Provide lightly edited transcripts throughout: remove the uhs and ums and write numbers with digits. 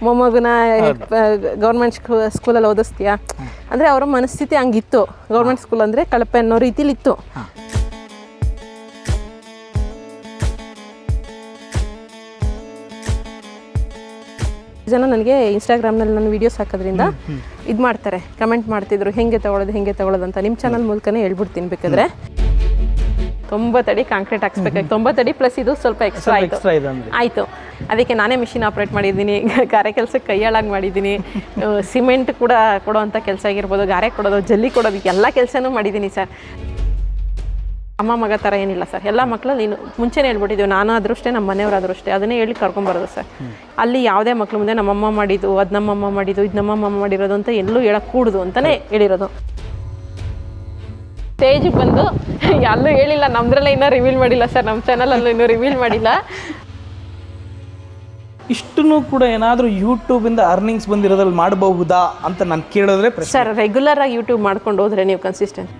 ಮೊಮ್ಮಗನ government ಸ್ಕೂಲಲ್ಲಿ ಓದಿಸ್ತೀಯಾ ಅಂದರೆ ಅವರ ಮನಸ್ಥಿತಿ ಹಂಗಿತ್ತು. ಗೌರ್ಮೆಂಟ್ ಸ್ಕೂಲ್ ಅಂದರೆ ಕಳಪೆ ಅನ್ನೋ ರೀತಿಲಿ ಇತ್ತು. ಜನ ನನಗೆ ಇನ್ಸ್ಟಾಗ್ರಾಮ್ನಲ್ಲಿ ನಾನು ವೀಡಿಯೋಸ್ ಹಾಕೋದ್ರಿಂದ ಇದು ಮಾಡ್ತಾರೆ, ಕಮೆಂಟ್ ಮಾಡ್ತಿದ್ರು ಹೆಂಗೆ ತಗೊಳ್ಳೋದು ಅಂತ. ನಿಮ್ಮ ಚಾನಲ್ ಮೂಲಕನೇ ಹೇಳ್ಬಿಡ್ತೀನಿ ಬೇಕಾದ್ರೆ. 90 ಅಡಿ ಕಾಂಕ್ರೀಟ್ ಹಾಕ್ಸ್ಬೇಕಾಗಿ 90 ಅಡಿ ಪ್ಲಸ್ ಇದು ಸ್ವಲ್ಪ ಎಕ್ಸ್ಟ್ರಾ ಆಯಿತು. ಅದಕ್ಕೆ ನಾನೇ ಮಿಷಿನ್ ಆಪ್ರೇಟ್ ಮಾಡಿದ್ದೀನಿ, ಗಾರೆ ಕೆಲಸಕ್ಕೆ ಕೈಯಾಳಾಗಿ ಮಾಡಿದ್ದೀನಿ, ಸಿಮೆಂಟ್ ಕೂಡ ಕೊಡೋವಂಥ ಕೆಲಸ ಆಗಿರ್ಬೋದು, ಗಾರೆ ಕೊಡೋದು, ಜಲ್ಲಿ ಕೊಡೋದು, ಎಲ್ಲ ಕೆಲಸನೂ ಮಾಡಿದ್ದೀನಿ ಸರ್. ಅಮ್ಮ ಮಗ ಥರ ಏನಿಲ್ಲ ಸರ್. ಎಲ್ಲ ಮಕ್ಕಳಲ್ಲಿ ನೀನು ಮುಂಚೆನೇ ಹೇಳ್ಬಿಟ್ಟಿದ್ದೀವಿ, ನಾನು ಆದರೂ ಅಷ್ಟೇ, ನಮ್ಮ ಮನೆಯವರಾದರೂ ಅಷ್ಟೇ, ಅದನ್ನೇ ಹೇಳಿ ಕರ್ಕೊಂಬರೋದು ಸರ್. ಅಲ್ಲಿ ಯಾವುದೇ ಮಕ್ಳು ಮುಂದೆ ನಮ್ಮಮ್ಮ ಮಾಡಿದ್ದು, ಅದು ನಮ್ಮಮ್ಮ ಮಾಡಿದ್ದು, ಇದು ನಮ್ಮಮ್ಮ ಮಾಡಿರೋದು ಅಂತ ಎಲ್ಲೂ ಹೇಳಕ್ಕೆ ಕೂಡುದು ಅಂತಲೇ ಹೇಳಿರೋದು. ಸ್ಟೇಜಿಗೆ ಬಂದು ಎಲ್ಲೂ ಹೇಳಿಲ್ಲ, ನಮ್ಮದ್ರಲ್ಲೇ ಇನ್ನೂ ರಿವೀಲ್ ಮಾಡಿಲ್ಲ ಸರ್, ನಮ್ಮ ಚಾನಲಲ್ಲೂ ಇನ್ನೂ ರಿವೀಲ್ ಮಾಡಿಲ್ಲ. ಇಷ್ಟನ್ನು ಕೂಡ ಏನಾದರೂ ಯೂಟ್ಯೂಬಿಂದ ಅರ್ನಿಂಗ್ಸ್ ಬಂದಿರೋದ್ರಲ್ಲಿ ಮಾಡಬಹುದಾ ಅಂತ ನಾನು ಕೇಳಿದ್ರೆ ಸರ್, ರೆಗ್ಯುಲರಾಗಿ ಯೂಟ್ಯೂಬ್ ಮಾಡ್ಕೊಂಡು ಹೋದ್ರೆ ನೀವು ಕನ್ಸಿಸ್ಟೆಂಟ್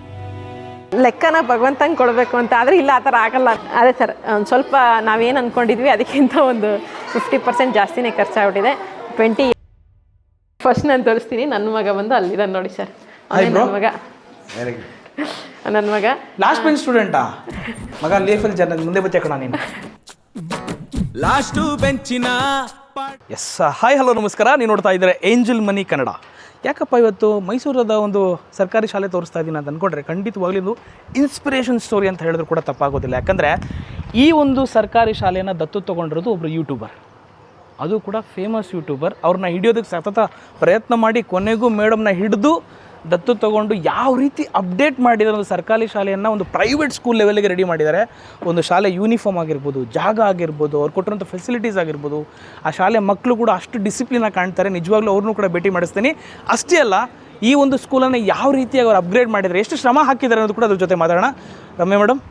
ಲೆಕ್ಕನ ಭಗವಂತಂಗೆ ಕೊಡಬೇಕು ಅಂತ, ಆದರೆ ಇಲ್ಲ ಆ ಥರ ಆಗಲ್ಲ. ಅದೇ ಸರ್, ಒಂದು ಸ್ವಲ್ಪ ನಾವೇನು ಅಂದ್ಕೊಂಡಿದ್ವಿ ಅದಕ್ಕಿಂತ ಒಂದು 50% ಜಾಸ್ತಿನೇ ಖರ್ಚಾಗ್ಬಿಟ್ಟಿದೆ. 20 ಫಸ್ಟ್ ನಾನು ತೋರಿಸ್ತೀನಿ. ನನ್ನ ಮಗ ಬಂದು ಅಲ್ಲಿದೆ ನೋಡಿ ಸರ್, ನನ್ನ ಮಗ ಲಾಸ್ಟ್ ಬೆಂಚ್ ಸ್ಟೂಡೆಂಟಾ? ಮಗ ಲೈಫಲ್ಲಿ ಜನ ಮುಂದೆ ಬಚ್ಚ ಕಣ ನೀನು. ಲಾಸ್ಟ್ ಬೆಂಚಿನ ಎಸ್. ಹಾಯ್ ಹಲೋ ನಮಸ್ಕಾರ. ನೀವು ನೋಡ್ತಾ ಇದ್ದಾರೆ ಏಂಜಲ್ ಮನಿ ಕನ್ನಡ. ಯಾಕಪ್ಪ ಇವತ್ತು ಮೈಸೂರದ ಒಂದು ಸರ್ಕಾರಿ ಶಾಲೆ ತೋರಿಸ್ತಾ ಇದ್ದೀನಿ ಅಂತ ಅಂದ್ಕೊಂಡ್ರೆ ಖಂಡಿತವಾಗ್ಲೂ ಒಂದು ಇನ್ಸ್ಪಿರೇಷನ್ ಸ್ಟೋರಿ ಅಂತ ಹೇಳಿದ್ರು ಕೂಡ ತಪ್ಪಾಗೋದಿಲ್ಲ. ಯಾಕಂದರೆ ಈ ಒಂದು ಸರ್ಕಾರಿ ಶಾಲೆಯನ್ನು ದತ್ತು ತೊಗೊಂಡಿರೋದು ಒಬ್ಬರು ಯೂಟ್ಯೂಬರ್, ಅದು ಕೂಡ ಫೇಮಸ್ ಯೂಟ್ಯೂಬರ್. ಅವ್ರನ್ನ ಹಿಡಿಯೋದಕ್ಕೆ ಸತತ ಪ್ರಯತ್ನ ಮಾಡಿ ಕೊನೆಗೂ ಮೇಡಮ್ನ ಹಿಡಿದು ದತ್ತು ತೊಗೊಂಡು ಯಾವ ರೀತಿ ಅಪ್ಡೇಟ್ ಮಾಡಿದ್ದಾರೆ ಒಂದು ಸರ್ಕಾರಿ ಶಾಲೆಯನ್ನು ಒಂದು ಪ್ರೈವೇಟ್ ಸ್ಕೂಲ್ ಲೆವೆಲ್ಗೆ ರೆಡಿ ಮಾಡಿದ್ದಾರೆ. ಒಂದು ಶಾಲೆ ಯೂನಿಫಾರ್ಮ್ ಆಗಿರ್ಬೋದು, ಜಾಗ ಆಗಿರ್ಬೋದು, ಅವ್ರು ಕೊಟ್ಟಿರೋಂಥ ಫೆಸಿಲಿಟೀಸ್ ಆಗಿರ್ಬೋದು, ಆ ಶಾಲೆ ಮಕ್ಕಳು ಕೂಡ ಅಷ್ಟು ಡಿಸಿಪ್ಲಿನಾಗಿ ಕಾಣ್ತಾರೆ. ನಿಜವಾಗ್ಲೂ ಅವ್ರನ್ನೂ ಕೂಡ ಭೇಟಿ ಮಾಡಿಸ್ತೀನಿ. ಅಷ್ಟೇ ಅಲ್ಲ, ಈ ಒಂದು ಸ್ಕೂಲನ್ನು ಯಾವ ರೀತಿಯಾಗಿ ಅವ್ರು ಅಪ್ಗ್ರೇಡ್ ಮಾಡಿದ್ದಾರೆ, ಎಷ್ಟು ಶ್ರಮ ಹಾಕಿದ್ದಾರೆ ಅನ್ನೋದು ಕೂಡ ಅದ್ರ ಜೊತೆ ಮಾತಾಡೋಣ. ರಮ್ಯಾ ಮೇಡಮ್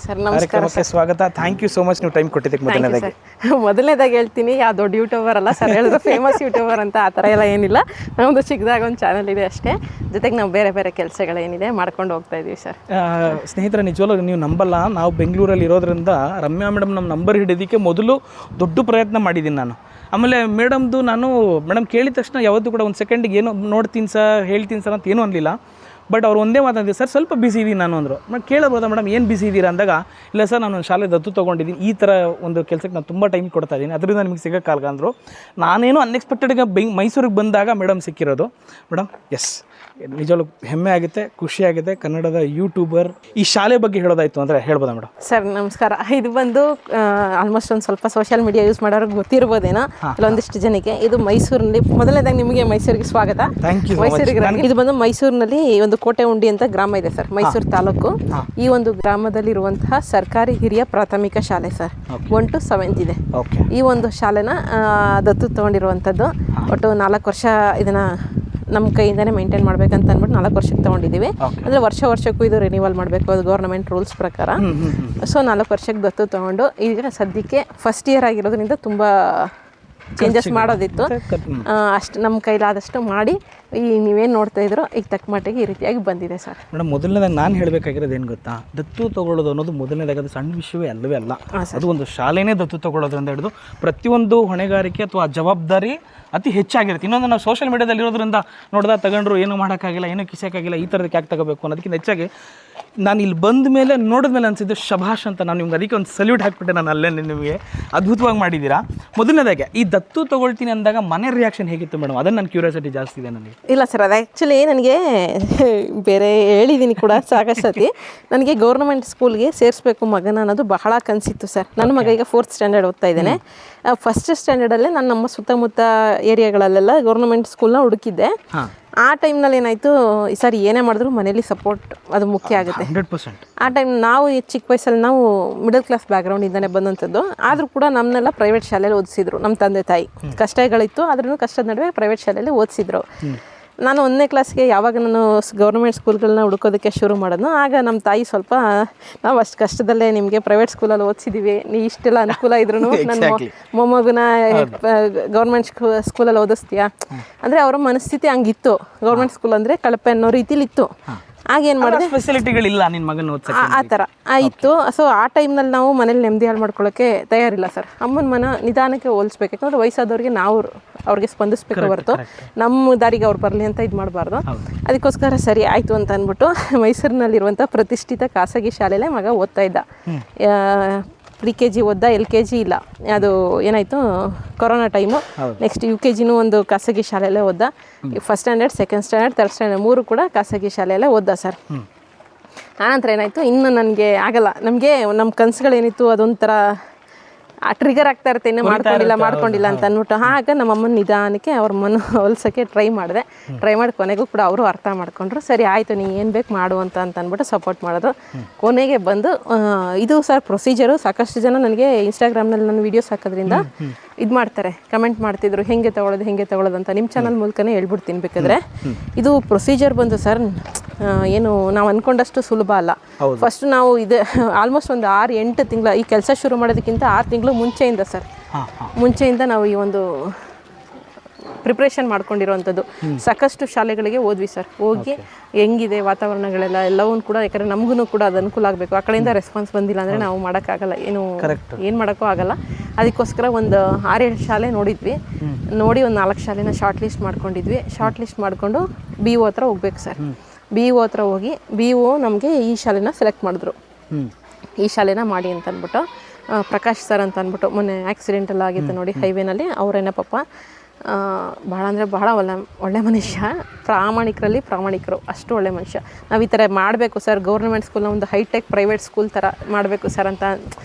ಸರ್, ನಮಸ್ಕಾರ. ಸ್ವಾಗತ. ಥ್ಯಾಂಕ್ ಯು ಸೋ ಮಚ್ ನೀವು ಟೈಮ್ ಕೊಟ್ಟಿದ್ದಕ್ಕೆ. ಮೊದಲನೇದಾಗಿ ಹೇಳ್ತೀನಿ, ಯಾವ ದೊಡ್ಡ ಯೂಟ್ಯೂಬರ್ ಅಲ್ಲ ಸರ್, ಹೇಳಿದ್ರು ಫೇಮಸ್ ಯೂಟ್ಯೂಬರ್ ಅಂತ ಆ ಥರ ಎಲ್ಲ ಏನಿಲ್ಲ. ನಮ್ಮದು ಚಿಕ್ಕದಾಗ ಒಂದು ಚಾನಲ್ ಇದೆ ಅಷ್ಟೇ, ಜೊತೆಗೆ ನಾವು ಬೇರೆ ಬೇರೆ ಕೆಲಸಗಳೇನಿದೆ ಮಾಡ್ಕೊಂಡು ಹೋಗ್ತಾ ಇದ್ದೀವಿ ಸರ್. ಸ್ನೇಹಿತರ, ನಿಜವಾಗ್ಲೂ ನೀವು ನಂಬಲ್ಲ, ನಾವು ಬೆಂಗಳೂರಲ್ಲಿ ಇರೋದ್ರಿಂದ ರಮ್ಯಾ ಮೇಡಮ್ ನಮ್ಮ ನಂಬರ್ ಹಿಡಿಯೋದಕ್ಕೆ ಮೊದಲು ದೊಡ್ಡ ಪ್ರಯತ್ನ ಮಾಡಿದ್ದೀನಿ ನಾನು. ಆಮೇಲೆ ಮೇಡಮ್ ಕೇಳಿದ ತಕ್ಷಣ ಯಾವತ್ತೂ ಕೂಡ ಒಂದು ಸೆಕೆಂಡಿಗೆ ಏನೋ ನೋಡ್ತೀನಿ ಸರ್, ಹೇಳ್ತೀನಿ ಸರ್ ಅಂತ ಏನೂ ಅನ್ನಲಿಲ್ಲ. ಬಟ್ ಅವ್ರು ಒಂದೇ ಮಾತಾಡಿದ್ರು, ಸರ್ ಸ್ವಲ್ಪ ಬಿಸಿ ಇದ್ದೀನಿ ನಾನು ಅಂದರು. ಕೇಳಬೋದಾ ಮೇಡಮ್ ಏನು ಬಿಸಿ ಇದ್ದೀರಾ ಅಂದಾಗ, ಇಲ್ಲ ಸರ್ ನಾನು ಒಂದು ಶಾಲೆ ದತ್ತು ತೊಗೊಂಡಿದ್ದೀನಿ, ಈ ಥರ ಒಂದು ಕೆಲಸಕ್ಕೆ ನಾನು ತುಂಬ ಟೈಮ್ ಕೊಡ್ತಾ ಇದ್ದೀನಿ, ಅದರಿಂದ ನಿಮಗೆ ಸಿಗೋಕ್ಕಾಗಲ್ಲ ಅಂದರು. ನಾನೇನು ಅನ್ಎಕ್ಸ್ಪೆಕ್ಟೆಡ್ಗೆ ಮೈಸೂರಿಗೆ ಬಂದಾಗ ಮೇಡಮ್ ಸಿಕ್ಕಿರೋದು. ಮೇಡಮ್ ಎಸ್, ನಿಜವಾಗ್ಲೂ ಹೆಮ್ಮೆ ಆಗುತ್ತೆ, ಖುಷಿಯಾಗಿದೆ. ಕನ್ನಡದ ಯೂಟ್ಯೂಬರ್ ಈ ಶಾಲೆ ಬಗ್ಗೆ ಹೇಳೋದಾಯಿತು ಅಂದರೆ ಹೇಳ್ಬೋದಾ ಮೇಡಮ್? ಸರ್ ನಮಸ್ಕಾರ. ಇದು ಬಂದು ಆಲ್ಮೋಸ್ಟ್ ಒಂದು ಸ್ವಲ್ಪ ಸೋಷಿಯಲ್ ಮೀಡಿಯಾ ಯೂಸ್ ಮಾಡೋರಿಗೆ ಗೊತ್ತಿರ್ಬೋದೇನೋ ಕೆಲವೊಂದಿಷ್ಟು ಜನಕ್ಕೆ. ಇದು ಮೈಸೂರಿನಲ್ಲಿ, ಮೊದಲನೇದಾಗಿ ನಿಮಗೆ ಮೈಸೂರಿಗೆ ಸ್ವಾಗತ. ಮೈಸೂರಿಗೆ ಇದು ಬಂದು ಮೈಸೂರಿನಲ್ಲಿ ಒಂದು ಕೋಟೆ ಉಂಡಿ ಅಂತ ಗ್ರಾಮ ಇದೆ ಸರ್, ಮೈಸೂರು ತಾಲೂಕು. ಈ ಒಂದು ಗ್ರಾಮದಲ್ಲಿರುವಂತಹ ಸರ್ಕಾರಿ ಹಿರಿಯ ಪ್ರಾಥಮಿಕ ಶಾಲೆ ಸರ್, 1 to 7th ಇದೆ. ಈ ಒಂದು ಶಾಲೆನ ದತ್ತು ತೊಗೊಂಡಿರುವಂಥದ್ದು. ಒಟ್ಟು 4 ವರ್ಷ ಇದನ್ನು ನಮ್ಮ ಕೈಯಿಂದನೇ ಮೇಂಟೈನ್ ಮಾಡ್ಬೇಕಂತ ಅಂದ್ಬಿಟ್ಟು 4 ವರ್ಷಕ್ಕೆ ತೊಗೊಂಡಿದ್ದೀವಿ. ಅಂದರೆ ವರ್ಷಕ್ಕೂ ಇದು ರಿನ್ಯೂವಲ್ ಮಾಡಬೇಕು, ಅದು ಗೌರ್ಮೆಂಟ್ ರೂಲ್ಸ್ ಪ್ರಕಾರ. ಸೊ 4 ವರ್ಷಕ್ಕೆ ದತ್ತು ತೊಗೊಂಡು ಈಗ ಸದ್ಯಕ್ಕೆ ಫಸ್ಟ್ ಇಯರ್ ಆಗಿರೋದ್ರಿಂದ ತುಂಬ ಚೇಂಜಸ್ ಮಾಡೋದಿತ್ತು. ಅಷ್ಟು ನಮ್ಮ ಕೈಲಾದಷ್ಟು ಮಾಡಿ ನೀವೇನು ನೋಡ್ತಾ ಇದ್ರು ಈಗ ತಕ್ಕ ಮಟ್ಟಿಗೆ ಈ ರೀತಿಯಾಗಿ ಬಂದಿದೆ ಸರ್. ಮೇಡಮ್, ಮೊದಲನೇದಾಗಿ ನಾನು ಹೇಳಬೇಕಾಗಿರೋದು ಏನು ಗೊತ್ತಾ, ದತ್ತು ತೊಗೊಳ್ಳೋದು ಅನ್ನೋದು ಮೊದಲನೇದಾಗಿ ಅದು ಸಣ್ಣ ವಿಷಯವೇ ಅಲ್ಲವೇ ಅಲ್ಲ. ಅದು ಒಂದು ಶಾಲೆನೇ ದತ್ತು ತೊಗೊಳ್ಳೋದು ಅಂತ ಹಿಡಿದು ಪ್ರತಿಯೊಂದು ಹೊಣೆಗಾರಿಕೆ ಅಥವಾ ಜವಾಬ್ದಾರಿ ಅತಿ ಹೆಚ್ಚಾಗಿರುತ್ತೆ. ಇನ್ನೊಂದು, ನಾವು ಸೋಷಿಯಲ್ ಮೀಡಿಯಾದಲ್ಲಿ ಇರೋದ್ರಿಂದ ನೋಡ್ದಾಗ ತಗೊಂಡ್ರು ಏನೂ ಮಾಡೋಕ್ಕಾಗಿಲ್ಲ, ಏನೂ ಕಿಸೋಕ್ಕಾಗಿಲ್ಲ, ಈ ಥರದಕ್ಕೆ ಯಾಕೆ ತಗೋಬೇಕು ಅನ್ನೋದಕ್ಕಿಂತ ಹೆಚ್ಚಾಗಿ ನಾನು ಇಲ್ಲಿ ಬಂದ ಮೇಲೆ ನೋಡಿದ್ಮೇಲೆ ಅನಿಸಿದ್ದು ಶಭಾಷ್ ಅಂತ. ನಾನು ನಿಮ್ಗೆ ಅದಕ್ಕೆ ಒಂದು ಸಲ್ಯೂಟ್ ಹಾಕ್ಬಿಟ್ಟೆ ನಾನು ಅಲ್ಲೇ. ನಿಮಗೆ ಅದ್ಭುತವಾಗಿ ಮಾಡಿದ್ದೀರಾ. ಮೊದಲನೇದಾಗಿ ಈ ದತ್ತು ತೊಗೊಳ್ತೀನಿ ಅಂದಾಗ ಮನೆ ರಿಯಾಕ್ಷನ್ ಹೇಗಿತ್ತು ಮೇಡಮ್? ಅದನ್ನು ನನ್ನ ಕ್ಯೂರಿಯಾಸಿಟಿ ಜಾಸ್ತಿ ಇದೆ ನನಗೆ. ಇಲ್ಲ ಸರ್, ಅದು ಆ್ಯಕ್ಚುಲಿ ನನಗೆ ಬೇರೆ ಹೇಳಿದ್ದೀನಿ ಕೂಡ ಸಾಕಷ್ಟು ಸತಿ, ನನಗೆ ಗೌರ್ಮೆಂಟ್ ಸ್ಕೂಲ್ಗೆ ಸೇರಿಸ್ಬೇಕು ಮಗನ ಅನ್ನೋದು ಬಹಳ ಕನಸಿತ್ತು ಸರ್. ನನ್ನ ಮಗ ಈಗ 4th ಸ್ಟ್ಯಾಂಡರ್ಡ್ ಓದ್ತಾ ಇದ್ದೇನೆ. ಫಸ್ಟ್ ಸ್ಟ್ಯಾಂಡರ್ಡಲ್ಲೇ ನಾನು ನಮ್ಮ ಸುತ್ತಮುತ್ತ ಏರಿಯಾಗಳಲ್ಲೆಲ್ಲ ಗೌರ್ಮೆಂಟ್ ಸ್ಕೂಲ್ನ ಹುಡುಕಿದ್ದೆ. ಆ ಟೈಮ್ನಲ್ಲಿ ಏನಾಯಿತು, ಸರ್ ಏನೇ ಮಾಡಿದ್ರು ಮನೇಲಿ ಸಪೋರ್ಟ್ ಅದು ಮುಖ್ಯ ಆಗುತ್ತೆ. 100%. ಆ ಟೈಮ್ ನಾವು ಚಿಕ್ಕ ವಯಸ್ಸಲ್ಲಿ ನಾವು ಮಿಡಲ್ ಕ್ಲಾಸ್ ಬ್ಯಾಕ್ಗ್ರೌಂಡಿಂದನೇ ಬಂದಂಥದ್ದು. ಆದರೂ ಕೂಡ ನಮ್ಮನ್ನೆಲ್ಲ ಪ್ರೈವೇಟ್ ಶಾಲೆಯಲ್ಲಿ ಓದಿಸಿದ್ರು ನಮ್ಮ ತಂದೆ ತಾಯಿ. ಕಷ್ಟಗಳಿತ್ತು, ಆದ್ರೂ ಕಷ್ಟದ ನಡುವೆ ಪ್ರೈವೇಟ್ ಶಾಲೆಯಲ್ಲಿ ಓದಿಸಿದ್ರು. ನಾನು 1ನೇ ಕ್ಲಾಸ್ಗೆ ಯಾವಾಗ ನಾನು ಗೌರ್ಮೆಂಟ್ ಸ್ಕೂಲ್ಗಳನ್ನ ಹುಡುಕೋದಕ್ಕೆ ಶುರು ಮಾಡೋದು, ಆಗ ನಮ್ಮ ತಾಯಿ ಸ್ವಲ್ಪ, ನಾವು ಅಷ್ಟು ಕಷ್ಟದಲ್ಲೇ ನಿಮಗೆ ಪ್ರೈವೇಟ್ ಸ್ಕೂಲಲ್ಲಿ ಓದಿಸಿದ್ದೀವಿ, ನೀ ಇಷ್ಟೆಲ್ಲ ಅನುಕೂಲ ಇದ್ರೂ ನನ್ನ ಮೊಮ್ಮಗನ ಗೌರ್ಮೆಂಟ್ ಸ್ಕೂಲಲ್ಲಿ ಓದಿಸ್ತೀಯಾ ಅಂದರೆ ಅವರ ಮನಸ್ಥಿತಿ ಹಂಗಿತ್ತು. ಗೌರ್ಮೆಂಟ್ ಸ್ಕೂಲ್ ಅಂದರೆ ಕಳಪೆ ಅನ್ನೋ ರೀತಿಲಿತ್ತು. ಆಗೇನು ಮಾಡಿದೆ ಫೆಸಿಲಿಟಿಗಳಿಲ್ಲ ನಿನ್ನ ಮಗನ ಓದ್ಸಕ್ಕೆ. ಆ ಥರ ಆಯಿತು. ಸೊ ಆ ಟೈಮ್ನಲ್ಲಿ ನಾವು ಮನೇಲಿ ನೆಮ್ಮದಿ ಹಾಳು ಮಾಡ್ಕೊಳ್ಳೋಕ್ಕೆ ತಯಾರಿಲ್ಲ ಸರ್. ಅಮ್ಮನ ಮನ ನಿಧಾನಕ್ಕೆ ಹೋಲಿಸ್ಬೇಕು, ಯಾಕಂದರೆ ವಯಸ್ಸಾದವ್ರಿಗೆ ನಾವು ಅವ್ರಿಗೆ ಸ್ಪಂದಿಸ್ಬೇಕು ಹೊರತು ನಮ್ಮ ದಾರಿಗೆ ಅವ್ರು ಬರಲಿ ಅಂತ ಇದು ಮಾಡಬಾರ್ದು. ಅದಕ್ಕೋಸ್ಕರ ಸರಿ ಆಯಿತು ಅಂತ ಅಂದ್ಬಿಟ್ಟು ಮೈಸೂರಿನಲ್ಲಿರುವಂಥ ಪ್ರತಿಷ್ಠಿತ ಖಾಸಗಿ ಶಾಲೆಯಲ್ಲೇ ಮಗ ಓದ್ತಾ ಇದ್ದ. ಪ್ರಿ-KG ಓದ್ದ, LKG ಇಲ್ಲ. ಅದು ಏನಾಯಿತು, ಕೊರೋನಾ ಟೈಮು. ನೆಕ್ಸ್ಟ್ UKGನೂ ಒಂದು ಖಾಸಗಿ ಶಾಲೆಯಲ್ಲೇ ಓದ್ದ. First standard, second standard, third standard 3 ಕೂಡ ಖಾಸಗಿ ಶಾಲೆಯಲ್ಲೇ ಓದ್ದ ಸರ್. ಆನಂತರ ಏನಾಯಿತು, ಇನ್ನು ನನಗೆ ಆಗಲ್ಲ, ನಮಗೆ ನಮ್ಮ ಕನಸುಗಳೇನಿತ್ತು ಅದೊಂಥರ ಟ್ರಿಗರ್ ಆಗ್ತಾ ಇರುತ್ತೆ, ಇನ್ನೂ ಮಾಡ್ಕೊಂಡಿಲ್ಲ ಅಂತ ಅಂದ್ಬಿಟ್ಟು. ಆಗ ನಮ್ಮ ಅಮ್ಮನ ನಿಧಾನಕ್ಕೆ ಅವ್ರ ಮನ ಹೊಲ್ಸೋಕ್ಕೆ ಟ್ರೈ ಮಾಡಿ ಕೊನೆಗೂ ಕೂಡ ಅವರು ಅರ್ಥ ಮಾಡ್ಕೊಂಡ್ರು. ಸರಿ ಆಯಿತು, ನೀ ಏನು ಬೇಕು ಮಾಡು ಅಂತ ಅಂದ್ಬಿಟ್ಟು ಸಪೋರ್ಟ್ ಮಾಡಿದ್ರು. ಕೊನೆಗೆ ಬಂದು ಇದು ಸರ್ ಪ್ರೊಸೀಜರು. ಸಾಕಷ್ಟು ಜನ ನನಗೆ ಇನ್ಸ್ಟಾಗ್ರಾಮ್ನಲ್ಲಿ ನನ್ನ ವೀಡಿಯೋಸ್ ಹಾಕೋದ್ರಿಂದ ಇದು ಮಾಡ್ತಾರೆ, ಕಮೆಂಟ್ ಮಾಡ್ತಿದ್ರು, ಹೆಂಗೆ ತೊಗೊಳೋದು ಅಂತ. ನಿಮ್ಮ ಚಾನಲ್ ಮೂಲಕನೇ ಹೇಳ್ಬಿಡ್ತೀನಿ ಬೇಕಾದ್ರೆ. ಇದು ಪ್ರೊಸೀಜರ್ ಬಂದು ಸರ್ ಏನು ನಾವು ಅಂದ್ಕೊಂಡಷ್ಟು ಸುಲಭ ಅಲ್ಲ. ಫಸ್ಟ್ ನಾವು ಇದು ಆಲ್ಮೋಸ್ಟ್ ಒಂದು 6-8 ತಿಂಗಳ ಈ ಕೆಲಸ ಶುರು ಮಾಡೋದಕ್ಕಿಂತ 6 ತಿಂಗಳು ಮುಂಚೆಯಿಂದ ನಾವು ಈ ಒಂದು ಪ್ರಿಪ್ರೇಷನ್ ಮಾಡ್ಕೊಂಡಿರೋವಂಥದ್ದು. ಸಾಕಷ್ಟು ಶಾಲೆಗಳಿಗೆ ಹೋದ್ವಿ ಸರ್. ಹೋಗಿ ಹೆಂಗಿದೆ ವಾತಾವರಣಗಳೆಲ್ಲ ಎಲ್ಲವೂ ಕೂಡ, ಯಾಕಂದರೆ ನಮಗೂ ಕೂಡ ಅದು ಅನುಕೂಲ ಆಗಬೇಕು. ಆ ಕಡೆಯಿಂದ ರೆಸ್ಪಾನ್ಸ್ ಬಂದಿಲ್ಲ ಅಂದರೆ ನಾವು ಮಾಡೋಕ್ಕಾಗಲ್ಲ, ಏನು ಮಾಡೋಕ್ಕೂ ಆಗಲ್ಲ. ಅದಕ್ಕೋಸ್ಕರ ಒಂದು 6-7 ಶಾಲೆ ನೋಡಿದ್ವಿ. ನೋಡಿ ಒಂದು 4 ಶಾಲೆನ ಶಾರ್ಟ್ ಲಿಸ್ಟ್ ಮಾಡ್ಕೊಂಡಿದ್ವಿ. ಶಾರ್ಟ್ ಲಿಸ್ಟ್ ಮಾಡಿಕೊಂಡು BO ಹತ್ರ ಹೋಗ್ಬೇಕು ಸರ್. BO ಹತ್ರ ಹೋಗಿ BO ನಮಗೆ ಈ ಶಾಲೆನ ಸೆಲೆಕ್ಟ್ ಮಾಡಿದ್ರು. ಈ ಶಾಲೆನ ಮಾಡಿ ಅಂತ ಅಂದ್ಬಿಟ್ಟು ಪ್ರಕಾಶ್ ಸರ್ ಅಂತ ಅಂದ್ಬಿಟ್ಟು ಮೊನ್ನೆ ಆಕ್ಸಿಡೆಂಟ್ ಎಲ್ಲ ಆಗಿತ್ತು ನೋಡಿ ಹೈವೇನಲ್ಲಿ, ಅವರೇನ ಪಾಪ ಭಾಳ ಅಂದರೆ ಭಾಳ ಒಳ್ಳೆ ಮನುಷ್ಯ, ಪ್ರಾಮಾಣಿಕರು, ಅಷ್ಟು ಒಳ್ಳೆ ಮನುಷ್ಯ. ನಾವು ಈ ಥರ ಮಾಡಬೇಕು ಸರ್, ಗೌರ್ಮೆಂಟ್ ಸ್ಕೂಲ್ನ ಒಂದು ಹೈಟೆಕ್ ಪ್ರೈವೇಟ್ ಸ್ಕೂಲ್ ಥರ ಮಾಡಬೇಕು ಸರ್ ಅಂತ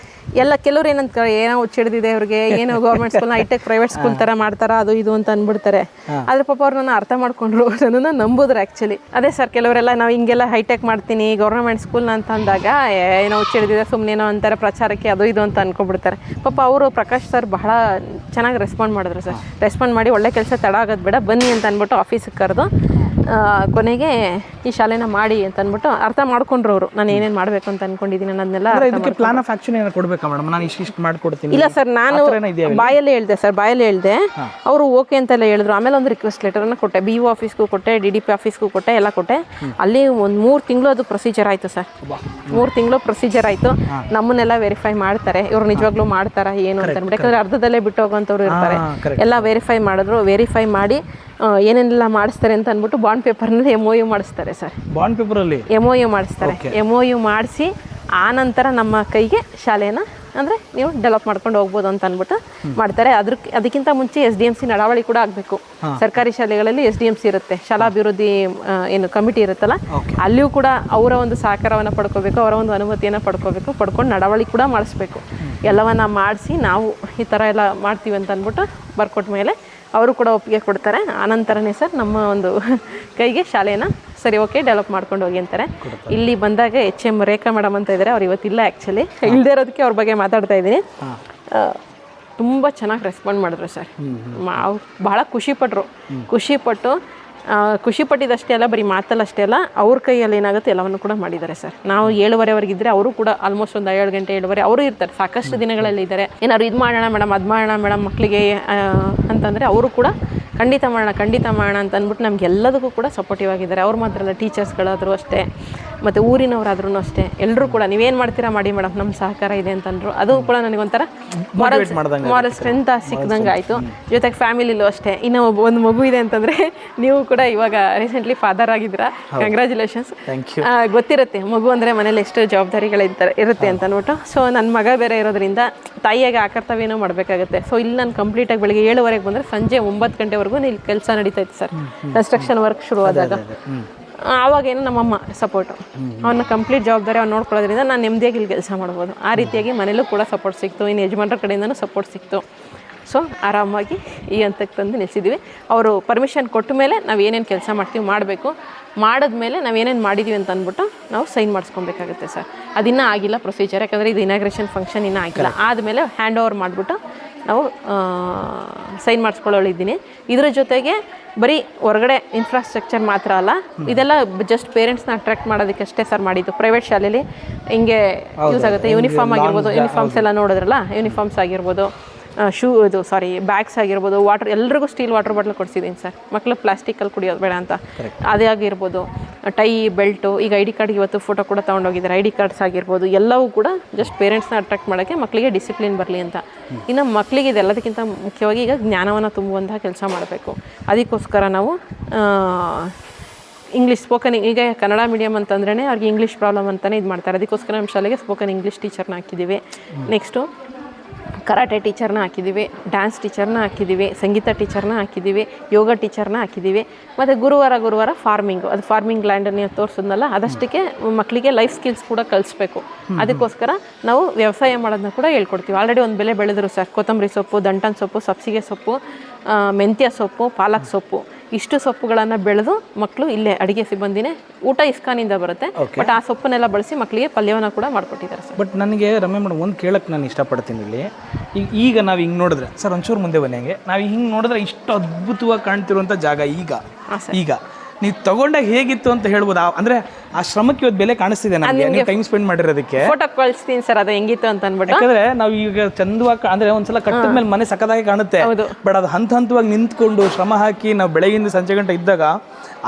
ಎಲ್ಲ ಕೆಲವ್ರು ಏನಂತಾರೆ, ಏನೋ ಹುಚ್ಚಿಡ್ದಿದೆ ಅವ್ರಿಗೆ, ಏನೋ ಗೌರ್ಮೆಂಟ್ ಸ್ಕೂಲ್ನ ಹೈಟೆಕ್ ಪ್ರೈವೇಟ್ ಸ್ಕೂಲ್ ಥರ ಮಾಡ್ತಾರ ಅದು ಇದು ಅಂತ ಅಂದ್ಬಿಡ್ತಾರೆ. ಆದರೆ ಪಾಪ ಅವ್ರು ನನ್ನ ಅರ್ಥ ಮಾಡ್ಕೊಂಡ್ರು, ನನ್ನನ್ನು ನಂಬೋದ್ರು ಆ್ಯಕ್ಚುಲಿ. ಅದೇ ಸರ್, ಕೆಲವರೆಲ್ಲ ನಾವು ಹಿಂಗೆಲ್ಲ ಹೈಟೆಕ್ ಮಾಡ್ತೀನಿ ಗೌರ್ಮೆಂಟ್ ಸ್ಕೂಲ್ನ ಅಂತ ಅಂದಾಗ ಏನೋ ಹುಚ್ಚಿಡ್ದಿದೆ ಸುಮ್ಮನೇನೋ ಅಂತಾರೆ, ಪ್ರಚಾರಕ್ಕೆ ಅದು ಇದು ಅಂತ ಅಂದ್ಕೊಂಡ್ಬಿಡ್ತಾರೆ. ಪಾಪ ಅವರು ಪ್ರಕಾಶ್ ಸರ್ ಬಹಳ ಚೆನ್ನಾಗಿ ರೆಸ್ಪಾಂಡ್ ಮಾಡಿದ್ರು ಸರ್. ರೆಸ್ಪಾಂಡ್ ಮಾಡಿ ಒಳ್ಳೆ ಕೆಲಸ ತಡ ಆಗೋದು ಬೇಡ ಬನ್ನಿ ಅಂತ ಅಂದ್ಬಿಟ್ಟು ಆಫೀಸಿಗೆ ಕರೆದು ಕೊನೆಗೆ ಈ ಶಾಲೆನ ಮಾಡಿ ಅಂತ ಅಂದ್ಬಿಟ್ಟು ಅರ್ಥ ಮಾಡ್ಕೊಂಡ್ರು ಅವರು. ನಾನು ಏನೇನು ಮಾಡಬೇಕು ಅಂತ ಅನ್ಕೊಂಡಿದ್ದೀನಿ ಅನ್ನೋದನ್ನೆಲ್ಲ. ಪ್ಲಾನ್ ಆಫ್ ಆಕ್ಷನ್ ಏನಾದ್ರು ಕೊಡಬೇಕಾ ಮೇಡಮ್? ನಾನು ಇಷ್ಟು ಮಾಡ್ಕೊಡ್ತೀನಿ. ಇಲ್ಲ ಸರ್, ನಾನು ಬಾಯಲ್ಲೇ ಹೇಳಿದೆ ಅವರು ಓಕೆ ಅಂತೆಲ್ಲ ಹೇಳಿದ್ರು. ಆಮೇಲೆ ಒಂದು ರಿಕ್ವೆಸ್ಟ್ ಲೆಟರನ್ನು ಕೊಟ್ಟೆ, BO ಆಫೀಸ್ಗೂ ಕೊಟ್ಟೆ, DDP ಆಫೀಸ್ಗೂ ಕೊಟ್ಟೆ, ಎಲ್ಲ ಕೊಟ್ಟೆ. ಅಲ್ಲಿ ಒಂದು 3 ತಿಂಗಳು ಅದು ಪ್ರೊಸೀಜರ್ ಆಯಿತು ಸರ್. 3 ತಿಂಗಳು ಪ್ರೊಸೀಜರ್ ಆಯಿತು. ನಮ್ಮನ್ನೆಲ್ಲ ವೆರಿಫೈ ಮಾಡ್ತಾರೆ, ಇವ್ರು ನಿಜವಾಗ್ಲೂ ಮಾಡ್ತಾರಾ ಏನು ಅಂತ ಅಂದ್ಬಿಟ್ಟು. ಯಾಕಂದರೆ ಅರ್ಧದಲ್ಲೇ ಬಿಟ್ಟು ಹೋಗೋಂಥವ್ರು ಇರ್ತಾರೆ. ಎಲ್ಲ ವೆರಿಫೈ ಮಾಡಿದ್ರು. ವೆರಿಫೈ ಮಾಡಿ ಏನೇನೆಲ್ಲ ಮಾಡಿಸ್ತಾರೆ ಅಂತ ಅಂದ್ಬಿಟ್ಟು ಬಾಂಡ್ ಪೇಪರ್ನಲ್ಲಿ MOU ಮಾಡಿಸ್ತಾರೆ ಸರ್. ಬಾಂಡ್ ಪೇಪರಲ್ಲಿ MOU ಮಾಡಿಸ್ತಾರೆ. MOU ಮಾಡಿಸಿ ಆನಂತರ ನಮ್ಮ ಕೈಗೆ ಶಾಲೆನ ಅಂದರೆ ನೀವು ಡೆವಲಪ್ ಮಾಡ್ಕೊಂಡು ಹೋಗ್ಬೋದು ಅಂತ ಅಂದ್ಬಿಟ್ಟು ಮಾಡ್ತಾರೆ. ಅದಕ್ಕಿಂತ ಮುಂಚೆ SDMC ನಡಾವಳಿ ಕೂಡ ಆಗಬೇಕು. ಸರ್ಕಾರಿ ಶಾಲೆಗಳಲ್ಲಿ SDMC ಇರುತ್ತೆ, ಶಾಲಾ ಅಭಿವೃದ್ಧಿ ಏನು ಕಮಿಟಿ ಇರುತ್ತಲ್ಲ, ಅಲ್ಲಿಯೂ ಕೂಡ ಅವರ ಒಂದು ಸಹಕಾರವನ್ನು ಪಡ್ಕೋಬೇಕು, ಅವರ ಒಂದು ಅನುಮತಿಯನ್ನು ಪಡ್ಕೊಂಡು ನಡಾವಳಿ ಕೂಡ ಮಾಡಿಸ್ಬೇಕು. ಎಲ್ಲವನ್ನ ಮಾಡಿಸಿ ನಾವು ಈ ಥರ ಎಲ್ಲ ಮಾಡ್ತೀವಿ ಅಂತ ಅಂದ್ಬಿಟ್ಟು ಬರ್ಕೊಟ್ಟ ಮೇಲೆ ಅವರು ಕೂಡ ಒಪ್ಪಿಗೆ ಕೊಡ್ತಾರೆ. ಆನಂತರನೇ ಸರ್ ನಮ್ಮ ಒಂದು ಕೈಗೆ ಶಾಲೆನ ಸರಿ ಓಕೆ ಡೆವಲಪ್ ಮಾಡ್ಕೊಂಡು ಹೋಗಿ ಅಂತಾರೆ. ಇಲ್ಲಿ ಬಂದಾಗ HM ರೇಖಾ ಮೇಡಮ್ ಅಂತ ಇದ್ದಾರೆ, ಅವ್ರು ಇವತ್ತಿಲ್ಲ ಆ್ಯಕ್ಚುಲಿ, ಇಲ್ಲದೇ ಇರೋದಕ್ಕೆ ಅವ್ರ ಬಗ್ಗೆ ಮಾತಾಡ್ತಾ ಇದ್ದೀನಿ. ತುಂಬ ಚೆನ್ನಾಗಿ ರೆಸ್ಪಾಂಡ್ ಮಾಡಿದ್ರು ಸರ್. ಭಾಳ ಖುಷಿಪಟ್ಟಿದ್ದಷ್ಟೇ ಅಲ್ಲ, ಬರೀ ಮಾತಲ್ಲಷ್ಟೇ ಅಲ್ಲ, ಅವ್ರ ಕೈಯಲ್ಲಿ ಏನಾಗುತ್ತೆ ಎಲ್ಲವನ್ನು ಕೂಡ ಮಾಡಿದ್ದಾರೆ ಸರ್. ನಾವು 7:30ವರೆಗಿದ್ದರೆ ಅವರು ಕೂಡ ಆಲ್ಮೋಸ್ಟ್ ಒಂದು 7 ಗಂಟೆ 7:30 ಅವರು ಇರ್ತಾರೆ. ಸಾಕಷ್ಟು ದಿನಗಳಲ್ಲಿ ಇದ್ದಾರೆ. ಏನಾದ್ರು ಇದು ಮಾಡೋಣ ಮೇಡಮ್, ಅದು ಮಾಡೋಣ ಮೇಡಮ್ ಮಕ್ಕಳಿಗೆ ಅಂತಂದರೆ ಅವರು ಕೂಡ ಖಂಡಿತ ಮಾಡೋಣ ಅಂತ ಅಂದ್ಬಿಟ್ಟು ನಮಗೆಲ್ಲದಕ್ಕೂ ಕೂಡ ಸಪೋರ್ಟಿವ್ ಆಗಿದ್ದಾರೆ. ಅವ್ರು ಮಾತ್ರ ಅಲ್ಲ, ಟೀಚರ್ಸ್ಗಳಾದರೂ ಅಷ್ಟೇ, ಮತ್ತು ಊರಿನವರಾದ್ರೂ ಅಷ್ಟೇ, ಎಲ್ಲರೂ ಕೂಡ ನೀವೇನು ಮಾಡ್ತೀರಾ ಮಾಡಿ ಮೇಡಮ್, ನಮ್ಮ ಸಹಕಾರ ಇದೆ ಅಂತಂದರು. ಅದು ಕೂಡ ನನಗೊಂಥರ ಮಾರಲ್ ಸ್ಟ್ರೆಂತ್ ಸಿಕ್ಕಿದಂಗೆ ಆಯಿತು. ಜೊತೆಗೆ ಫ್ಯಾಮಿಲಿಲೂ ಅಷ್ಟೇ. ಇನ್ನು ಒಂದು ಮಗು ಇದೆ ಅಂತಂದರೆ ನೀವು ಕೂಡ ಇವಾಗ ರೀಸೆಂಟ್ಲಿ ಫಾದರ್ ಆಗಿದ್ದೀರಾ, ಕಂಗ್ರ್ಯಾಚುಲೇಷನ್ಸ್. ಗೊತ್ತಿರುತ್ತೆ ಮಗು ಅಂದರೆ ಮನೇಲಿ ಎಷ್ಟು ಜವಾಬ್ದಾರಿಗಳಿರುತ್ತೆ ಅಂತ ಅಂದ್ಬಿಟ್ಟು. ಸೊ ನನ್ನ ಮಗ ಬೇರೆ ಇರೋದ್ರಿಂದ ತಾಯಿಯಾಗಿ ಆ ಕರ್ತವ್ಯನೂ ಮಾಡಬೇಕಾಗುತ್ತೆ. ಸೊ ಇಲ್ಲಿ ನಾನು ಕಂಪ್ಲೀಟಾಗಿ ಬೆಳಗ್ಗೆ 7:00 ಬಂದರೆ ಸಂಜೆ 9 ಗಂಟೆವರೆಗೂ ಇಲ್ಲಿ ಕೆಲಸ ನಡೀತಾ ಇತ್ತು ಸರ್. ಕನ್ಸ್ಟ್ರಕ್ಷನ್ ವರ್ಕ್ ಶುರುವಾದಾಗ ಆವಾಗೇನು ನಮ್ಮಮ್ಮ ಸಪೋರ್ಟು, ಅವನ್ನ ಕಂಪ್ಲೀಟ್ ಜವಾಬ್ದಾರಿ ಅವ್ನು ನೋಡ್ಕೊಳ್ಳೋದ್ರಿಂದ ನಾನು ನೆಮ್ಮದಿಯಾಗಿ ಇಲ್ಲಿ ಕೆಲಸ ಮಾಡ್ಬೋದು. ಆ ರೀತಿಯಾಗಿ ಮನೇಲೂ ಕೂಡ ಸಪೋರ್ಟ್ ಸಿಕ್ತು, ಇನ್ನು ಯಜಮಾನ್ರ ಕಡೆಯಿಂದನೂ ಸಪೋರ್ಟ್ ಸಿಕ್ತು. ಸೊ ಆರಾಮಾಗಿ ಈ ಹಂತಕ್ಕೆ ತಂದು ನಿಲ್ಲಿಸಿದ್ವಿ. ಅವರು ಪರ್ಮಿಷನ್ ಕೊಟ್ಟ ಮೇಲೆ ನಾವು ಏನೇನು ಕೆಲಸ ಮಾಡ್ತೀವಿ ಮಾಡಿದ್ಮೇಲೆ ನಾವೇನೇನು ಮಾಡಿದ್ದೀವಿ ಅಂತ ಅಂದ್ಬಿಟ್ಟು ನಾವು ಸೈನ್ ಮಾಡಿಸ್ಕೊಬೇಕಾಗುತ್ತೆ ಸರ್. ಅದಿನ್ನೂ ಆಗಿಲ್ಲ ಪ್ರೊಸೀಜರ್, ಯಾಕಂದರೆ ಇದು ಇನಾಗ್ರೇಷನ್ ಫಂಕ್ಷನ್ ಇನ್ನೂ ಆಗಿಲ್ಲ. ಆದಮೇಲೆ ಹ್ಯಾಂಡ್ ಓವರ್ ಮಾಡಿಬಿಟ್ಟು ನಾವು ಸೈನ್ ಮಾಡಿಸ್ಕೊಳ್ಳೋಳಿದ್ದೀನಿ. ಇದ್ರ ಜೊತೆಗೆ ಬರೀ ಹೊರಗಡೆ ಇನ್ಫ್ರಾಸ್ಟ್ರಕ್ಚರ್ ಮಾತ್ರ ಅಲ್ಲ, ಇದೆಲ್ಲ ಜಸ್ಟ್ ಪೇರೆಂಟ್ಸ್ನ ಅಟ್ರಾಕ್ಟ್ ಮಾಡೋದಕ್ಕೆ ಅಷ್ಟೇ ಸರ್ ಮಾಡಿದ್ದು. ಪ್ರೈವೇಟ್ ಶಾಲೆಯಲ್ಲಿ ಹಿಂಗೆ ಯೂಸ್ ಆಗುತ್ತೆ. ಯೂನಿಫಾರ್ಮ್ ಆಗಿರ್ಬೋದು, ಯೂನಿಫಾರ್ಮ್ಸ್ ಎಲ್ಲ ನೋಡಿದ್ರಲ್ಲ, ಯೂನಿಫಾರ್ಮ್ಸ್ ಆಗಿರ್ಬೋದು, ಬ್ಯಾಗ್ಸ್ ಆಗಿರ್ಬೋದು, ಎಲ್ರಿಗೂ ಸ್ಟೀಲ್ ವಾಟರ್ ಬಾಟ್ಲ್ ಕೊಡಿಸಿದ್ದೀನಿ ಸರ್. ಮಕ್ಕಳು ಪ್ಲಾಸ್ಟಿಕಲ್ಲಿ ಕುಡಿಯೋದು ಬೇಡ ಅಂತ. ಅದೇ ಆಗಿರ್ಬೋದು, ಟೈ, ಬೆಲ್ಟು, ಈಗ ಐ ಡಿ ಕಾರ್ಡ್ಗೆ ಇವತ್ತು ಫೋಟೋ ಕೂಡ ತೊಗೊಂಡೋಗಿದ್ದಾರೆ. ಐ ಡಿ ಕಾರ್ಡ್ಸ್ ಆಗಿರ್ಬೋದು ಎಲ್ಲವೂ ಕೂಡ ಜಸ್ಟ್ ಪೇರೆಂಟ್ಸ್ನ ಅಟ್ರಾಕ್ಟ್ ಮಾಡೋಕ್ಕೆ, ಮಕ್ಕಳಿಗೆ ಡಿಸಿಪ್ಲಿನ್ ಬರಲಿ ಅಂತ. ಇನ್ನು ಮಕ್ಕಳಿಗೆ ಇದೆಲ್ಲದಕ್ಕಿಂತ ಮುಖ್ಯವಾಗಿ ಈಗ ಜ್ಞಾನವನ್ನು ತುಂಬುವಂತಹ ಕೆಲಸ ಮಾಡಬೇಕು. ಅದಕ್ಕೋಸ್ಕರ ನಾವು ಇಂಗ್ಲೀಷ್ ಸ್ಪೋಕನ್, ಈಗ ಕನ್ನಡ ಮೀಡಿಯಮ್ ಅಂತಂದ್ರೇ ಅವ್ರಿಗೆ ಇಂಗ್ಲೀಷ್ ಪ್ರಾಬ್ಲಮ್ ಅಂತಲೇ ಇದು ಮಾಡ್ತಾರೆ. ಅದಕ್ಕೋಸ್ಕರ ನಮ್ಮ ಶಾಲೆಗೆ ಸ್ಪೋಕನ್ ಇಂಗ್ಲೀಷ್ ಟೀಚರ್ನ ಹಾಕಿದ್ದೀವಿ. ನೆಕ್ಸ್ಟು ಕರಾಟೆ ಟೀಚರ್ನ ಹಾಕಿದ್ದೀವಿ, ಡ್ಯಾನ್ಸ್ ಟೀಚರ್ನ ಹಾಕಿದ್ದೀವಿ, ಸಂಗೀತ ಟೀಚರ್ನ ಹಾಕಿದ್ದೀವಿ, ಯೋಗ ಟೀಚರ್ನ ಹಾಕಿದ್ದೀವಿ. ಮತ್ತು ಗುರುವಾರ ಫಾರ್ಮಿಂಗು, ಅದು ಫಾರ್ಮಿಂಗ್ ಲ್ಯಾಂಡನ್ನು ತೋರಿಸಿದ್ನಲ್ಲ, ಅದಷ್ಟಕ್ಕೆ ಮಕ್ಕಳಿಗೆ ಲೈಫ್ ಸ್ಕಿಲ್ಸ್ ಕೂಡ ಕಲಿಸ್ಬೇಕು. ಅದಕ್ಕೋಸ್ಕರ ನಾವು ವ್ಯವಸಾಯ ಮಾಡೋದನ್ನ ಕೂಡ ಹೇಳ್ಕೊಡ್ತೀವಿ. ಆಲ್ರೆಡಿ ಒಂದು ಬೆಳೆ ಬೆಳೆದ್ರು ಸರ್. ಕೊತ್ತಂಬರಿ ಸೊಪ್ಪು, ದಂಟನ್ ಸೊಪ್ಪು, ಸಬ್ಸಿಗೆ ಸೊಪ್ಪು, ಮೆಂತ್ಯ ಸೊಪ್ಪು, ಪಾಲಕ್ ಸೊಪ್ಪು, ಇಷ್ಟು ಸೊಪ್ಪುಗಳನ್ನು ಬೆಳೆದು ಮಕ್ಕಳು ಇಲ್ಲೇ ಅಡುಗೆ ಸಿಬ್ಬಂದಿನೇ ಊಟ ಇಸ್ಕಾನಿಂದ ಬರುತ್ತೆ. ಬಟ್ ಆ ಸೊಪ್ಪನ್ನೆಲ್ಲ ಬಳಸಿ ಮಕ್ಕಳಿಗೆ ಪಲ್ಯವನ್ನು ಕೂಡ ಮಾಡಿಕೊಟ್ಟಿದ್ದಾರೆ ಸರ್. ಬಟ್ ನನಗೆ ರಮ್ಯ ಮೇಡಮ್ ಒಂದು ಕೇಳಕ್ಕೆ ನಾನು ಇಷ್ಟಪಡ್ತೀನಿ ಇಲ್ಲಿ. ಈಗ ನಾವು ಹಿಂಗೆ ನೋಡಿದ್ರೆ ಸರ್, ಒಂಚೂರು ಮುಂದೆ ಬನ್ನಿ. ಹಂಗೆ ನಾವು ಹಿಂಗೆ ನೋಡಿದ್ರೆ ಇಷ್ಟು ಅದ್ಭುತವಾಗಿ ಕಾಣ್ತಿರುವಂಥ ಜಾಗ ಈಗ ನೀವು ತಗೊಂಡಾಗ ಹೇಗಿತ್ತು ಅಂತ ಹೇಳ್ಬೋದು. ಅಂದರೆ ಆ ಶ್ರಮಕ್ಕೆ ಇವತ್ತು ಬೆಲೆ ಕಾಣಿಸ್ತಿದೆ ನನಗೆ, ನೀವು ಟೈಮ್ ಸ್ಪೆಂಡ್ ಮಾಡಿರೋದಕ್ಕೆ. ಫೋಟೋ ಕಳಿಸ್ತೀನಿ ಸರ್, ಅದು ಹೆಂಗಿತ್ತು ಅಂತ ಅಂದ್ಬಿಟ್ಟು. ಯಾಕಂದ್ರೆ ನಾವು ಈಗ ಚಂದವಾಗಿ ಅಂದರೆ ಒಂದ್ಸಲ ಕಟ್ಟಿದ ಮೇಲೆ ಮನೆ ಸಕ್ಕದಾಗಿ ಕಾಣುತ್ತೆ. ಬಟ್ ಅದು ಹಂತವಾಗಿ ನಿಂತ್ಕೊಂಡು ಶ್ರಮ ಹಾಕಿ ನಾವು ಬೆಳಗಿಂದ ಸಂಜೆ ಗಂಟೆ ಇದ್ದಾಗ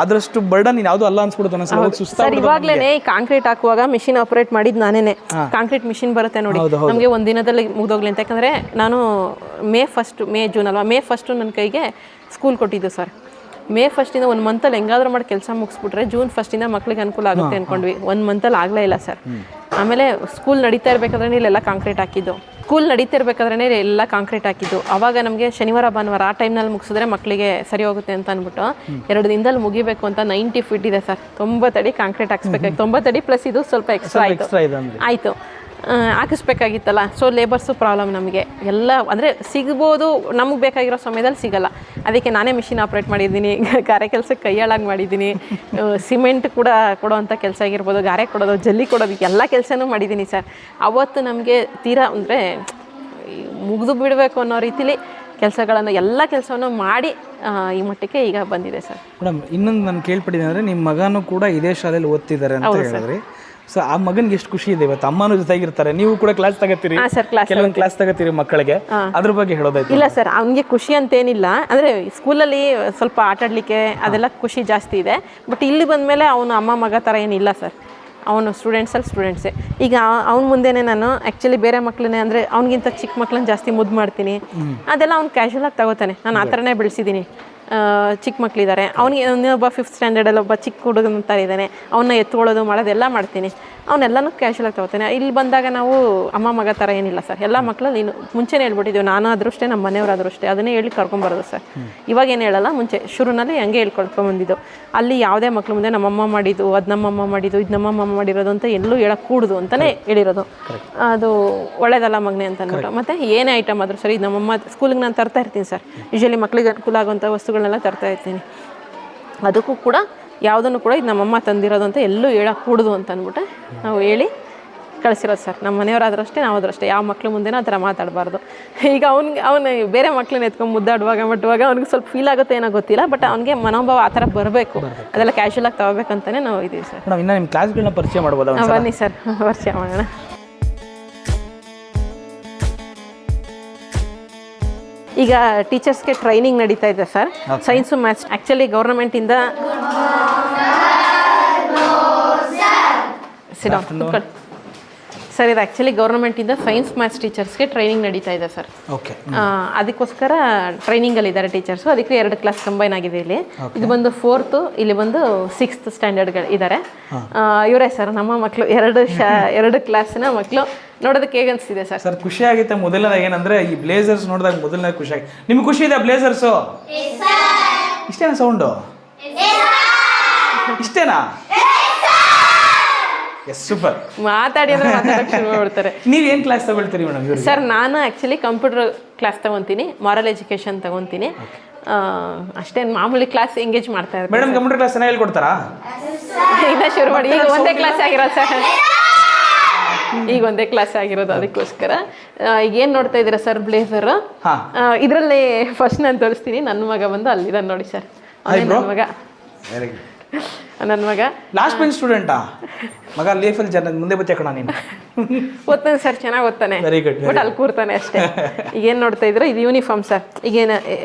ಅದರಷ್ಟು ಬರ್ಡನ್ ಯಾವುದು ಅಲ್ಲ ಅನ್ಸ್ಬಿಡುತ್ತೆ. ಸರ್ ಇವಾಗಲೇ ಕಾಂಕ್ರೀಟ್ ಹಾಕುವಾಗ ಮಿಷಿನ್ ಆಪರೇಟ್ ಮಾಡಿದ್ ನಾನೇನೆ. ಕಾಂಕ್ರೀಟ್ ಮಿಷಿನ್ ಬರುತ್ತೆ ನೋಡಿ, ನಮಗೆ ಒಂದು ದಿನದಲ್ಲಿ ಮುಗ್ದೋಗ್ಲಿ ಅಂತ. ಯಾಕಂದ್ರೆ ನಾನು ಮೇ 1 ನನ್ನ ಕೈಗೆ ಸ್ಕೂಲ್ ಕೊಟ್ಟಿದ್ದು ಸರ್. ಮೇ 1 ಒಂದು ಮಂತಲ್ಲಿ ಹೆಂಗಾದ್ರೂ ಮಾಡಿ ಕೆಲಸ ಮುಗಿಸ್ಬಿಟ್ರೆ ಜೂನ್ 1 ಮಕ್ಳಿಗೆ ಅನುಕೂಲ ಆಗುತ್ತೆ ಅಂದ್ಕೊಂಡ್ವಿ. 1 ಮಂತಲ್ಲಿ ಆಗಲೇ ಇಲ್ಲ ಸರ್. ಆಮೇಲೆ ಸ್ಕೂಲ್ ನಡೀತಾ ಇರಬೇಕಾದ್ರೆ ಇಲ್ಲೆಲ್ಲ ಕಾಂಕ್ರೀಟ್ ಹಾಕಿದ್ದು. ಎಲ್ಲ ಕಾಂಕ್ರೀಟ್ ಹಾಕಿದ್ದು. ಆವಾಗ ನಮಗೆ ಶನಿವಾರ ಭಾನುವಾರ ಆ ಟೈಮ್ನಲ್ಲಿ ಮುಗಿಸಿದ್ರೆ ಮಕ್ಕಳಿಗೆ ಸರಿ ಹೋಗುತ್ತೆ ಅಂತ ಅಂದ್ಬಿಟ್ಟು 2 ದಿನದಲ್ಲಿ ಮುಗಿಬೇಕು ಅಂತ 90 ಫೀಟ್ ಇದೆ ಸರ್. 90 ಅಡಿ ಕಾಂಕ್ರೀಟ್ ಹಾಕ್ಸ್ಬೇಕಾಗಿ, 90 ಅಡಿ ಪ್ಲಸ್ ಇದು ಸ್ವಲ್ಪ ಎಕ್ಸ್ಟ್ರಾ ಆಯಿತು ಹಾಕಿಸ್ಬೇಕಾಗಿತ್ತಲ್ಲ. ಸೊ ಲೇಬರ್ಸು ಪ್ರಾಬ್ಲಮ್ ನಮಗೆ ಎಲ್ಲ. ಅಂದರೆ ಸಿಗ್ಬೋದು, ನಮಗೆ ಬೇಕಾಗಿರೋ ಸಮಯದಲ್ಲಿ ಸಿಗಲ್ಲ. ಅದಕ್ಕೆ ನಾನೇ ಮಿಷಿನ್ ಆಪ್ರೇಟ್ ಮಾಡಿದ್ದೀನಿ, ಗಾರೆ ಕೆಲಸಕ್ಕೆ ಕೈಯಾಳಾಗಿ ಮಾಡಿದ್ದೀನಿ. ಸಿಮೆಂಟ್ ಕೂಡ ಕೊಡೋವಂಥ ಕೆಲಸ ಆಗಿರ್ಬೋದು, ಗಾರೆ ಕೊಡೋದು, ಜಲ್ಲಿ ಕೊಡೋದು, ಎಲ್ಲ ಕೆಲಸನೂ ಮಾಡಿದ್ದೀನಿ ಸರ್. ಅವತ್ತು ನಮಗೆ ತೀರಾ ಅಂದರೆ ಮುಗಿದು ಬಿಡಬೇಕು ಅನ್ನೋ ರೀತಿಲಿ ಎಲ್ಲ ಕೆಲಸವನ್ನು ಮಾಡಿ ಈ ಮಟ್ಟಕ್ಕೆ ಈಗ ಬಂದಿದೆ ಸರ್. ಮೇಡಮ್, ಇನ್ನೊಂದು ನಾನು ಕೇಳ್ಪಟ್ಟಿದ್ದೀನಿ ಅಂದರೆ ನಿಮ್ಮ ಮಗನೂ ಕೂಡ ಇದೇ ಶಾಲೆಯಲ್ಲಿ ಓದ್ತಿದ್ದಾರೆ ಅಂತ ಹೇಳಿದ್ರಿ. ಸೊ ಆ ಮಗನಿಗೆ ಎಷ್ಟು ಖುಷಿ ಇದೆ ಇವತ್ತು, ಅಮ್ಮನೂ ಜೊತೆಗಿರ್ತಾರೆ, ನೀವು ಕೂಡ ಕ್ಲಾಸ್ ತಗೋತೀರಿ, ಕೆಲವೊಂದು ಕ್ಲಾಸ್ ತಗೋತೀರಿ ಮಕ್ಕಳಿಗೆ, ಅದ್ರ ಬಗ್ಗೆ ಹೇಳೋದಾಯ್ತು. ಇಲ್ಲ ಸರ್, ಅವನಿಗೆ ಖುಷಿ ಅಂತೇನಿಲ್ಲ. ಅಂದರೆ ಸ್ಕೂಲಲ್ಲಿ ಸ್ವಲ್ಪ ಆಟಾಡಲಿಕ್ಕೆ ಅದೆಲ್ಲ ಖುಷಿ ಜಾಸ್ತಿ ಇದೆ. ಬಟ್ ಇಲ್ಲಿ ಬಂದಮೇಲೆ ಅವನು ಅಮ್ಮ ಮಗ ಥರ ಏನಿಲ್ಲ ಸರ್. ಅವನು ಸ್ಟೂಡೆಂಟ್ಸೇ. ಈಗ ಅವ್ನ ಮುಂದೆನೇ ನಾನು ಆ್ಯಕ್ಚುಲಿ ಬೇರೆ ಮಕ್ಕಳನ್ನೇ, ಅಂದರೆ ಅವ್ನಿಗಿಂತ ಚಿಕ್ಕ ಮಕ್ಕಳನ್ನ ಜಾಸ್ತಿ ಮುದ್ದು ಮಾಡ್ತೀನಿ. ಅದೆಲ್ಲ ಅವ್ನು ಕ್ಯಾಶುವಲಾಗಿ ತಗೋತಾನೆ. ನಾನು ಆ ಥರನೇ ಬೆಳೆಸಿದ್ದೀನಿ. ಚಿಕ್ಕ ಮಕ್ಕಳಿದ್ದಾರೆ, ಅವನಿಗೆ ಒಬ್ಬ 5th ಸ್ಟ್ಯಾಂಡರ್ಡಲ್ಲಿ ಒಬ್ಬ ಚಿಕ್ಕ ಹುಡುಗನ ಥರ ಇದ್ದಾನೆ. ಅವನ್ನ ಎತ್ಕೊಳ್ಳೋದು ಮಾಡೋದೆಲ್ಲ ಮಾಡ್ತೀನಿ. ಅವನ್ನೆಲ್ಲನೂ ಕ್ಯಾಶುವಲಾಗಿ ತಗೋತಾನೆ. ಇಲ್ಲಿ ಬಂದಾಗ ನಾವು ಅಮ್ಮ ಮಗ ಥರ ಏನಿಲ್ಲ ಸರ್. ಎಲ್ಲ ಮಕ್ಕಳಲ್ಲಿ ನೀನು ಮುಂಚೆನೇ ಹೇಳ್ಬಿಟ್ಟಿದ್ದೀವಿ, ನಾನು ಆದರೂ ಅಷ್ಟೇ, ನಮ್ಮ ಮನೆಯವರಾದರೂ ಅಷ್ಟೇ, ಅದನ್ನೇ ಹೇಳಿ ಕರ್ಕೊಂಬರೋದು ಸರ್. ಇವಾಗ ಏನು ಹೇಳಲ್ಲ, ಮುಂಚೆ ಶುರುನಲ್ಲಿ ಹಂಗೆ ಹೇಳ್ಕೊಳ್ಕೊಂಬಂದಿದ್ದು. ಅಲ್ಲಿ ಯಾವುದೇ ಮಕ್ಳು ಮುಂದೆ ನಮ್ಮಮ್ಮ ಮಾಡಿದ್ದು, ಅದು ನಮ್ಮಮ್ಮ ಮಾಡಿದ್ದು, ಇದು ನಮ್ಮಮ್ಮ ಮಾಡಿರೋದು ಅಂತ ಎಲ್ಲೂ ಹೇಳಕ್ಕೆ ಕೂಡುದು ಅಂತಲೇ ಹೇಳಿರೋದು. ಅದು ಒಳ್ಳೇದಲ್ಲ ಮಗನೇ ಅಂತ ಅಂದ್ಬಿಟ್ಟು. ಮತ್ತು ಏನೇ ಐಟಮ್ ಆದರೂ ಸರಿ, ನಮ್ಮಮ್ಮ ಸ್ಕೂಲಿಗೆ ನಾನು ತರ್ತಾ ಇರ್ತೀನಿ ಸರ್. ಯೂಶಲಿ ಮಕ್ಳಿಗೆ ಅನುಕೂಲ ಆಗುವಂಥ ವಸ್ತುಗಳನ್ನೆಲ್ಲ ತರ್ತಾ ಇರ್ತೀನಿ. ಅದಕ್ಕೂ ಕೂಡ ಯಾವುದನ್ನು ಕೂಡ ಇದು ನಮ್ಮಮ್ಮ ತಂದಿರೋದು ಅಂತ ಎಲ್ಲೂ ಹೇಳಕ್ಕೆ ಕೂಡುದು ಅಂತ ಅಂದ್ಬಿಟ್ಟು ನಾವು ಹೇಳಿ ಕಳಿಸಿರೋದು ಸರ್. ನಮ್ಮ ಮನೆಯವರಾದ್ರೂ ಅಷ್ಟೇ, ನಾವಾದ್ರೂ ಅಷ್ಟೇ, ಯಾವ ಮಕ್ಳು ಮುಂದೆನೂ ಆ ಥರ ಮಾತಾಡಬಾರ್ದು. ಈಗ ಅವನು ಬೇರೆ ಮಕ್ಳನ್ನ ಎತ್ಕೊಂಡು ಮುದ್ದಾಡುವಾಗ ಅವ್ನಿಗೆ ಸ್ವಲ್ಪ ಫೀಲ್ ಆಗುತ್ತೆ ಏನೋ ಗೊತ್ತಿಲ್ಲ. ಬಟ್ ಅವ್ನಿಗೆ ಮನೋಭಾವ ಆ ಥರ ಬರಬೇಕು, ಅದೆಲ್ಲ ಕ್ಯಾಶುವಲಾಗಿ ತಗೋಬೇಕಂತಲೇ ನಾವು ಇದ್ದೀವಿ ಸರ್. ಇನ್ನು ನಿಮ್ಮ ಕ್ಲಾಸ್ಗಳನ್ನ ಪರಿಚಯ ಮಾಡ್ಬೋದಾ? ಬನ್ನಿ ಸರ್, ಪರಿಚಯ ಮಾಡೋಣ. ಈಗ ಟೀಚರ್ಸ್ಗೆ ಟ್ರೈನಿಂಗ್ ನಡೀತಾ ಇದೆ ಸರ್. ಸೈನ್ಸು ಮ್ಯಾಥ್ಸ್ ಆ್ಯಕ್ಚುಲಿ ಗೌರ್ಮೆಂಟಿಂದ ಸರ್, ಇದು ಆ್ಯಕ್ಚುಲಿ ಗೌರ್ಮೆಂಟಿಂದ ಸೈನ್ಸ್ ಮ್ಯಾಥ್ಸ್ ಟೀಚರ್ಸ್ಗೆ ಟ್ರೈನಿಂಗ್ ನಡೀತಾ ಇದೆ ಸರ್. ಓಕೆ. ಅದಕ್ಕೋಸ್ಕರ ಟ್ರೈನಿಂಗಲ್ಲಿದ್ದಾರೆ ಟೀಚರ್ಸು. ಅದಕ್ಕೆ 2 ಕ್ಲಾಸ್ ಕಂಬೈನ್ ಆಗಿದೆ ಇಲ್ಲಿ. ಇದು ಬಂದು 4th, ಇಲ್ಲಿ ಬಂದು 6th ಸ್ಟ್ಯಾಂಡರ್ಡ್ಗಳು ಇದ್ದಾರೆ. ಇವರೇ ಸರ್ ನಮ್ಮ ಮಕ್ಕಳು, 2 ಕ್ಲಾಸಿನ ಮಕ್ಕಳು. ನೋಡೋದಕ್ಕೆ ಹೇಗೆ ಅನಿಸ್ತಿದೆ ಸರ್? ಸರ್ ಖುಷಿ ಆಗಿತ್ತೆ. ಮೊದಲನೇದಾಗ ಏನಂದ್ರೆ ಈ ಬ್ಲೇಸರ್ಸ್ ನೋಡಿದಾಗ ಮೊದಲನೇ ಖುಷಿ ಆಗಿ. ನಿಮ್ಗೆ ಖುಷಿ ಇದೆ ಬ್ಲೇಸರ್ಸು? ಇಷ್ಟೇನಾ ಸೌಂಡು? ಇಷ್ಟೇನಾ? Yes, super. ಮಾತಾಡಿ ಅಂದ್ರೆ ಮಾತಾಡಕ್ಕೆ ಶುರು ಮಾಡ್ತಾರೆ. ನೀವೇನು ಕ್ಲಾಸ್ ತಗೊಳ್ತೀರಿ ಮೇಡಮ್? ಸರ್ ನಾನು ಆ್ಯಕ್ಚುಲಿ ಕಂಪ್ಯೂಟರ್ ಕ್ಲಾಸ್ ತಗೊತೀನಿ, ಮಾರಲ್ ಎಜುಕೇಷನ್ ತಗೊತೀನಿ. ಅಷ್ಟೇ, ಮಾಮೂಲಿ ಕ್ಲಾಸ್ ಎಂಗೇಜ್ ಮಾಡ್ತಾ ಇರ್ತಾರೆ. ಮೇಡಮ್ ಕಂಪ್ಯೂಟರ್ ಕ್ಲಾಸ್ ಚೆನ್ನಾಗಿ ಹೇಳ್ಕೊಡ್ತಾರಾ? ಇನ್ನ ಶುರು ಮಾಡಿ, ಈಗ ಒಂದೇ ಕ್ಲಾಸ್ ಆಗಿರೋದು ಸರ್. ಈಗ ಒಂದೇ ಕ್ಲಾಸ್ ಆಗಿರೋದು. ಅದಕ್ಕೋಸ್ಕರ ಈಗ ಏನು ನೋಡ್ತಾ ಇದ್ದೀರಾ ಸರ್, ಬ್ಲೇಸರ್. ಇದರಲ್ಲಿ ಫಸ್ಟ್ ನಾನು ತೋರಿಸ್ತೀನಿ. ನನ್ನ ಮಗ ಬಂದು ಅಲ್ಲಿದ್ದಾನೆ ನೋಡಿ ಸರ್, ನನ್ನ ಮಗ. ನನ್ನ ಮಗ ಲಾಸ್ಟ್ ಬೆಂಚ್ ಸ್ಟೂಡೆಂಟಾ? ಮಗ ಲೈಫಲ್ಲಿ ಮುಂದೆ ಬತ್ತೆ ಕಣ ನೀನು. ಓದ್ತಾನೆ ಸರ್, ಚೆನ್ನಾಗಿ ಓದ್ತಾನೆ. Very good. ಬಟ್ ಅಲ್ಲಿ ಕೂರ್ತಾನೆ ಅಷ್ಟೇ. ಈಗೇನು ನೋಡ್ತಾ ಇದ್ರು, ಇದು ಯೂನಿಫಾರ್ಮ್ ಸರ್. ಈಗೇನು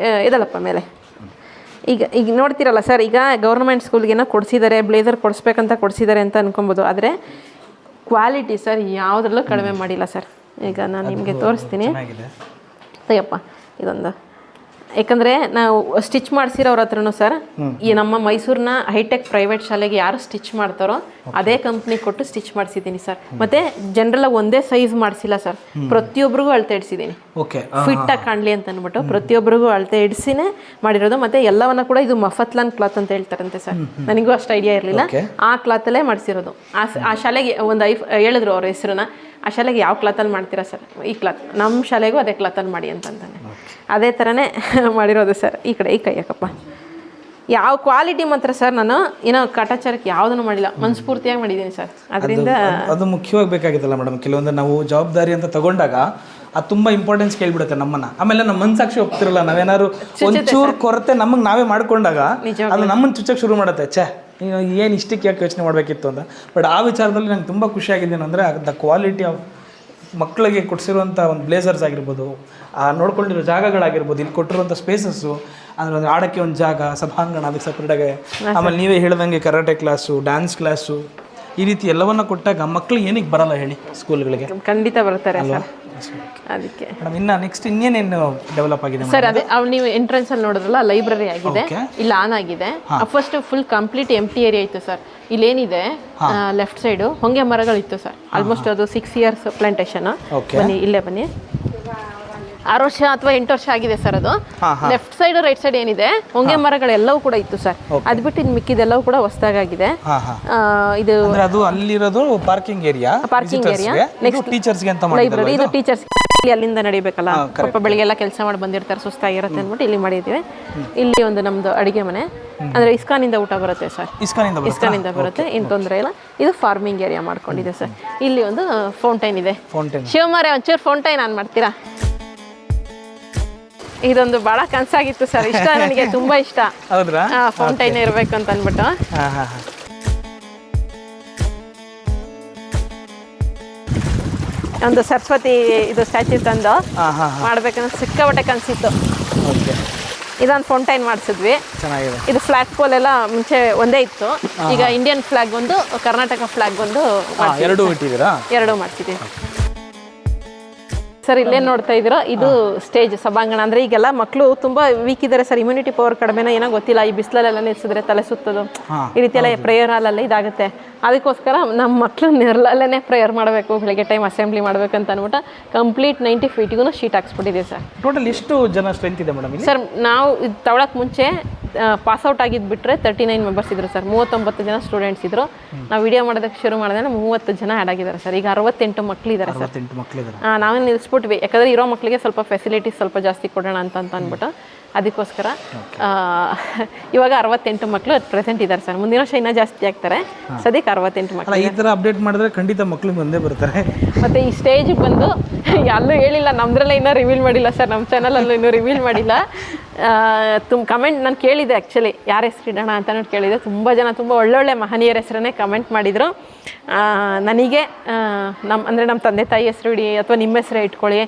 ಇದಲ್ಲಪ್ಪ ಮೇಲೆ. ಈಗ ನೋಡ್ತಿರಲ್ಲ ಸರ್, ಈಗ ಗೌರ್ಮೆಂಟ್ ಸ್ಕೂಲ್ಗೇನೋ ಕೊಡಿಸಿದ್ದಾರೆ, ಬ್ಲೇಸರ್ ಕೊಡಿಸ್ಬೇಕಂತ ಕೊಡಿಸಿದ್ದಾರೆ ಅಂತ ಅನ್ಕೊಬೋದು. ಆದರೆ ಕ್ವಾಲಿಟಿ ಸರ್ ಯಾವುದ್ರಲ್ಲೂ ಕಡಿಮೆ ಮಾಡಿಲ್ಲ ಸರ್. ಈಗ ನಾನು ನಿಮಗೆ ತೋರಿಸ್ತೀನಿ. ಅಯ್ಯಪ್ಪ ಇದೊಂದು, ಯಾಕಂದರೆ ನಾವು ಸ್ಟಿಚ್ ಮಾಡಿಸಿರೋರ ಹತ್ರನೂ ಸರ್, ಈ ನಮ್ಮ ಮೈಸೂರಿನ ಹೈಟೆಕ್ ಪ್ರೈವೇಟ್ ಶಾಲೆಗೆ ಯಾರು ಸ್ಟಿಚ್ ಮಾಡ್ತಾರೋ ಅದೇ ಕಂಪ್ನಿ ಕೊಟ್ಟು ಸ್ಟಿಚ್ ಮಾಡಿಸಿದ್ದೀನಿ ಸರ್. ಮತ್ತು ಜನರಲ್ಲ ಒಂದೇ ಸೈಜ್ ಮಾಡಿಸಿಲ್ಲ ಸರ್, ಪ್ರತಿಯೊಬ್ಬರಿಗೂ ಅಳತೆ ಇಡಿಸಿದ್ದೀನಿ. ಫಿಟ್ಟಾಗಿ ಕಾಣಲಿ ಅಂತ ಅಂದ್ಬಿಟ್ಟು ಪ್ರತಿಯೊಬ್ಬರಿಗೂ ಅಳತೆ ಇಡಿಸಿನೇ ಮಾಡಿರೋದು. ಮತ್ತು ಎಲ್ಲವನ್ನ ಕೂಡ ಇದು ಮಫತ್ಲಾನ್ ಕ್ಲಾತ್ ಅಂತ ಹೇಳ್ತಾರಂತೆ ಸರ್, ನನಗೂ ಅಷ್ಟು ಐಡಿಯಾ ಇರಲಿಲ್ಲ. ಆ ಕ್ಲಾತಲ್ಲೇ ಮಾಡಿಸಿರೋದು. ಆ ಶಾಲೆಗೆ ಒಂದು ಹೇಳಿದ್ರು ಅವ್ರ ಹೆಸರನ್ನ. ಆ ಶಾಲೆಗೆ ಯಾವ ಕ್ಲಾತಲ್ಲಿ ಮಾಡ್ತೀರಾ ಸರ್? ಈ ಕ್ಲಾತ್. ನಮ್ಮ ಶಾಲೆಗೂ ಅದೇ ಕ್ಲಾತಲ್ಲಿ ಮಾಡಿ ಅಂತಂತಾನೆ. ಅದೇ ಥರನೇ ಮಾಡಿರೋದು ಸರ್. ಈ ಕಡೆ ಈ ಕೈ ಯಾಕಪ್ಪ, ಯಾವ ಕ್ವಾಲಿಟಿ ಮಾತ್ರ ಸರ್ ನಾನು ಏನೋ ಕಾಟಾಚಾರಕ್ಕೆ ಯಾವುದನ್ನು ಮಾಡಿಲ್ಲ, ಮನಸ್ಫೂರ್ತಿಯಾಗಿ ಮಾಡಿದ್ದೀನಿ ಸರ್. ಅದರಿಂದ ಅದು ಮುಖ್ಯವಾಗಿ ಬೇಕಾಗಿತ್ತಲ್ಲ ಮೇಡಮ್. ಕೆಲವೊಂದು ನಾವು ಜವಾಬ್ದಾರಿ ಅಂತ ತಗೊಂಡಾಗ ಅದು ತುಂಬ ಇಂಪಾರ್ಟೆನ್ಸ್ ಕೇಳ್ಬಿಡುತ್ತೆ ನಮ್ಮನ್ನ. ಆಮೇಲೆ ನಮ್ಮ ಮನಸಾಕ್ಷಿ ಒಪ್ತಿರಲ್ಲ, ನಾವೇನಾದ್ರು ಒಂಚೂರು ಕೊರತೆ ನಮಗೆ ನಾವೇ ಮಾಡ್ಕೊಂಡಾಗ ಅದು ನಮ್ಮನ್ನು ಚುಚ್ಚಕ್ಕೆ ಶುರು ಮಾಡುತ್ತೆ. ಛೇ ಏನು ಇಷ್ಟಕ್ಕೆ ಯಾಕೆ ಯೋಚನೆ ಮಾಡಬೇಕಿತ್ತು ಅಂತ. ಬಟ್ ಆ ವಿಚಾರದಲ್ಲಿ ನಂಗೆ ತುಂಬ ಖುಷಿಯಾಗಿದ್ದೇನೆ ಅಂದರೆ ದ ಕ್ವಾಲಿಟಿ ಆಫ್ ಮಕ್ಕಳಿಗೆ ಕೊಡಿಸಿರುವಂಥ ಒಂದು ಬ್ಲೇಸರ್ಸ್ ಆಗಿರ್ಬೋದು, ನೋಡ್ಕೊಂಡಿರೋ ಜಾಗಗಳಾಗಿರ್ಬೋದು, ಇಲ್ಲಿ ಕೊಟ್ಟಿರುವಂಥ ಸ್ಪೇಸಸ್ಸು, ಅಂದರೆ ಒಂದು ಆಡೋಕ್ಕೆ ಒಂದು ಜಾಗ, ಸಭಾಂಗಣ ಅದಕ್ಕೆ ಸಪ್ರೇಟಾಗಿ, ಆಮೇಲೆ ನೀವೇ ಹೇಳ್ದಂಗೆ ಕರಾಟೆ ಕ್ಲಾಸು, ಡ್ಯಾನ್ಸ್ ಕ್ಲಾಸು, ಈ ರೀತಿ ಎಲ್ಲವನ್ನ ಕೊಟ್ಟಾಗ ಮಕ್ಕಳು ಏನಕ್ಕೆ ಬರಲ್ಲ ಹೇಳಿ ಸ್ಕೂಲ್ಗಳಿಗೆ? ಖಂಡಿತ ಬರ್ತಾರೆ ಸರ್. ಅದಕ್ಕೆ ಮೇಡಮ್ ಇನ್ನು ನೆಕ್ಸ್ಟ್ ಇನ್ನೇನೇನು ಡೆವಲಪ್ ಆಗಿದೆ ಸರ್? ಅದೇ ನೀವು ಎಂಟ್ರೆನ್ಸ್ ಅಲ್ಲಿ ನೋಡಿದ್ರಲ್ಲ, ಲೈಬ್ರರಿ ಆಗಿದೆ, ಇಲ್ಲಿ ಆನ್ ಆಗಿದೆ. ಫಸ್ಟ್ ಫುಲ್ ಕಂಪ್ಲೀಟ್ ಎಂಟಿ ಏರಿಯಾ ಇತ್ತು ಸರ್. ಇಲ್ಲೇನಿದೆ ಲೆಫ್ಟ್ ಸೈಡು ಹೊಂಗೆ ಮರಗಳಿತ್ತು ಸರ್. ಆಲ್ಮೋಸ್ಟ್ ಅದು 6 years ಪ್ಲಾಂಟೇಶನ್. ಬನ್ನಿ ಇಲ್ಲೇ ಬನ್ನಿ. 6 ವರ್ಷ ಅಥವಾ 8 ವರ್ಷ ಆಗಿದೆ ಸರ್ ಅದು. ಲೆಫ್ಟ್ ಸೈಡ್ ರೈಟ್ ಸೈಡ್ ಏನಿದೆ ಹೊಂಗೆ ಮರಗಳೆಲ್ಲವೂ ಕೂಡ ಇತ್ತು ಸರ್. ಅದು ಬಿಟ್ಟು ಇನ್ನು ಮಿಕ್ಕಿದೆಲ್ಲವೂ ಕೂಡ ಹೊಸದಾಗಿದೆ. ಇದು ಅದು ಅಲ್ಲಿರೋದು ಪಾರ್ಕಿಂಗ್ ಏರಿಯಾ. ನೆಕ್ಸ್ಟ್ ಟೀಚರ್ಸ್ಗೆ ಅಂತ ಲೈಬ್ರರಿ. ಇದು ಟೀಚರ್ಸ್ ಅಲ್ಲಿಂದ ನಡಿಬೇಕಲ್ಲ, ಪಾಪ ಬೆಳಿಗ್ಗೆ ಎಲ್ಲ ಕೆಲಸ ಮಾಡಿ ಬಂದಿರ್ತಾರೆ, ಸುಸ್ತಾಗಿರುತ್ತೆ ಅಂದ್ಬಿಟ್ಟು ಇಲ್ಲಿ ಮಾಡಿದ್ದೀವಿ. ಇಲ್ಲಿ ಒಂದು ನಮ್ದು ಅಡಿಗೆ ಮನೆ, ಅಂದ್ರೆ ಇಸ್ಕಾನಿಂದ ಊಟ ಬರುತ್ತೆ ಸರ್. ಇಸ್ಕಾನಿಂದ ಬರುತ್ತೆ, ಏನು ತೊಂದರೆ ಇಲ್ಲ. ಇದು ಫಾರ್ಮಿಂಗ್ ಏರಿಯಾ ಮಾಡ್ಕೊಂಡಿದೆ ಸರ್. ಇಲ್ಲಿ ಒಂದು ಫೌಂಟೈನ್ ಇದೆ. ಶಿವಮಾರೆ ಒಂಚೂರು ಫೌಂಟೈನ್ ಆನ್ ಮಾಡ್ತೀರಾ? ಇದೊಂದು ಬಹಳ ಕನಸಾಗಿತ್ತು ಸರ್. ಇಷ್ಟ, ನನಗೆ ತುಂಬಾ ಇಷ್ಟ ಫೌಂಟೈನ್ ಇರ್ಬೇಕು ಅಂತ ಅಂದ್ಬಿಟ್ಟು. ಒಂದು ಸರಸ್ವತಿ ಇದು ಸ್ಟ್ಯಾಚ್ಯೂ ತಂದು ಮಾಡ್ಬೇಕಂದ್ರೆ ಸಿಕ್ಕಾಪಟ್ಟೆ ಕನಸಿತ್ತು. ಇದೊಂದು ಫೌಂಟೈನ್ ಮಾಡಿಸಿದ್ವಿ. ಇದು ಫ್ಲಾಗ್ ಪೋಲ್ ಎಲ್ಲ ಮುಂಚೆ ಒಂದೇ ಇತ್ತು, ಈಗ ಇಂಡಿಯನ್ ಫ್ಲಾಗ್ ಒಂದು, ಕರ್ನಾಟಕ ಫ್ಲಾಗ್ ಒಂದು ಎರಡು ಮಾಡ್ತಿದ್ದೀವಿ ಸರ್. ಇಲ್ಲೇ ನೋಡ್ತಾ ಇದ್ದೀರೋ ಇದು ಸ್ಟೇಜ್, ಸಭಾಂಗಣ. ಅಂದರೆ ಈಗೆಲ್ಲ ಮಕ್ಕಳು ತುಂಬ ವೀಕ್ ಇದ್ದಾರೆ ಸರ್, ಇಮ್ಯುನಿಟಿ ಪವರ್ ಕಡಿಮೆನೋ ಏನೋ ಗೊತ್ತಿಲ್ಲ. ಈ ಬಿಸಿಲಲ್ಲೆಲ್ಲ ನಿಲ್ಸಿದ್ರೆ ತಲೆ ಸುತ್ತೋದು, ಈ ರೀತಿ ಎಲ್ಲ ಪ್ರೇಯರ್ ಹಾಲಲ್ಲೇ ಇದಾಗುತ್ತೆ. ಅದಕ್ಕೋಸ್ಕರ ನಮ್ಮ ಮಕ್ಕಳು ನೆರಳಲ್ಲೇ ಪ್ರೇಯರ್ ಮಾಡಬೇಕು, ಬೆಳಗ್ಗೆ ಟೈಮ್ ಅಸೆಂಬ್ಲಿ ಮಾಡ್ಬೇಕಂತ ಅಂದ್ಬಿಟ್ಟು ಕಂಪ್ಲೀಟ್ 90 feetಗೂ ಶೀಟ್ ಹಾಕ್ಸ್ಬಿಟ್ಟಿದ್ದೀವಿ ಸರ್. ಟೋಟಲ್ ಎಷ್ಟು ಜನ ಸ್ಟ್ರೆಂತ್ ಇದೆ ಮೇಡಮ್ ಸರ್? ನಾವು ಇದು ತಗೊಳಕ್ಕೆ ಮುಂಚೆ ಪಾಸ್ಔಟ್ ಆಗಿದ್ದು ಬಿಟ್ಟರೆ 39 ಮೆಂಬರ್ಸ್ ಇದ್ರು ಸರ್. 39 ಜನ ಸ್ಟೂಡೆಂಟ್ಸ್ ಇದ್ರು. ನಾವು ವಿಡಿಯೋ ಮಾಡೋದಕ್ಕೆ ಶುರು ಮಾಡಿದ್ರೆ 30 ಜನ ಆ್ಯಡ್ ಆಗಿದ್ದಾರೆ ಸರ್. ಈಗ 68 ಮಕ್ಕಳು ಇದ್ದಾರೆ ಸರ್. ನಾವೇ ನಿಲ್ಲಿಸ್ಬಿಟ್ವಿ, ಯಾಕಂದರೆ ಇರೋ ಮಕ್ಕಳಿಗೆ ಸ್ವಲ್ಪ ಫೆಸಿಲಿಟೀಸ್ ಸ್ವಲ್ಪ ಜಾಸ್ತಿ ಕೊಡೋಣ ಅಂತ ಅಂದ್ಬಿಟ್ಟು. ಅದಕ್ಕೋಸ್ಕರ ಇವಾಗ 68 ಮಕ್ಕಳು ಪ್ರೆಸೆಂಟ್ ಇದ್ದಾರೆ ಸರ್. ಮುಂದಿನ ವರ್ಷ ಇನ್ನೂ ಜಾಸ್ತಿ ಆಗ್ತಾರೆ. ಸದ್ಯಕ್ಕೆ 68 ಮಕ್ಕಳು. ಈ ಥರ ಅಪ್ಡೇಟ್ ಮಾಡಿದ್ರೆ ಖಂಡಿತ ಮಕ್ಕಳು ಮುಂದೆ ಬರ್ತಾರೆ. ಮತ್ತು ಈ ಸ್ಟೇಜಿಗೆ ಬಂದು ಎಲ್ಲೂ ಹೇಳಿಲ್ಲ, ನಮ್ದ್ರಲ್ಲೇ ಇನ್ನೂ ರಿವೀಲ್ ಮಾಡಿಲ್ಲ ಸರ್, ನಮ್ಮ ಚಾನಲಲ್ಲೂ ಇನ್ನೂ ರಿವೀಲ್ ಮಾಡಿಲ್ಲ. ಕಮೆಂಟ್ ನಾನು ಕೇಳಿದೆ, ಆ್ಯಕ್ಚುಲಿ ಯಾರ ಹೆಸರು ಇಡೋಣ ಅಂತ ಕೇಳಿದೆ. ತುಂಬ ಜನ ತುಂಬ ಒಳ್ಳೊಳ್ಳೆ ಮಹನೀಯರ ಹೆಸರನ್ನೇ ಕಮೆಂಟ್ ಮಾಡಿದರು. ನನಗೆ ನಮ್ಮ ತಂದೆ ತಾಯಿ ಹೆಸರು ಇಡಿ ಅಥವಾ ನಿಮ್ಮ ಹೆಸರೇ ಇಟ್ಕೊಳ್ಳಿ,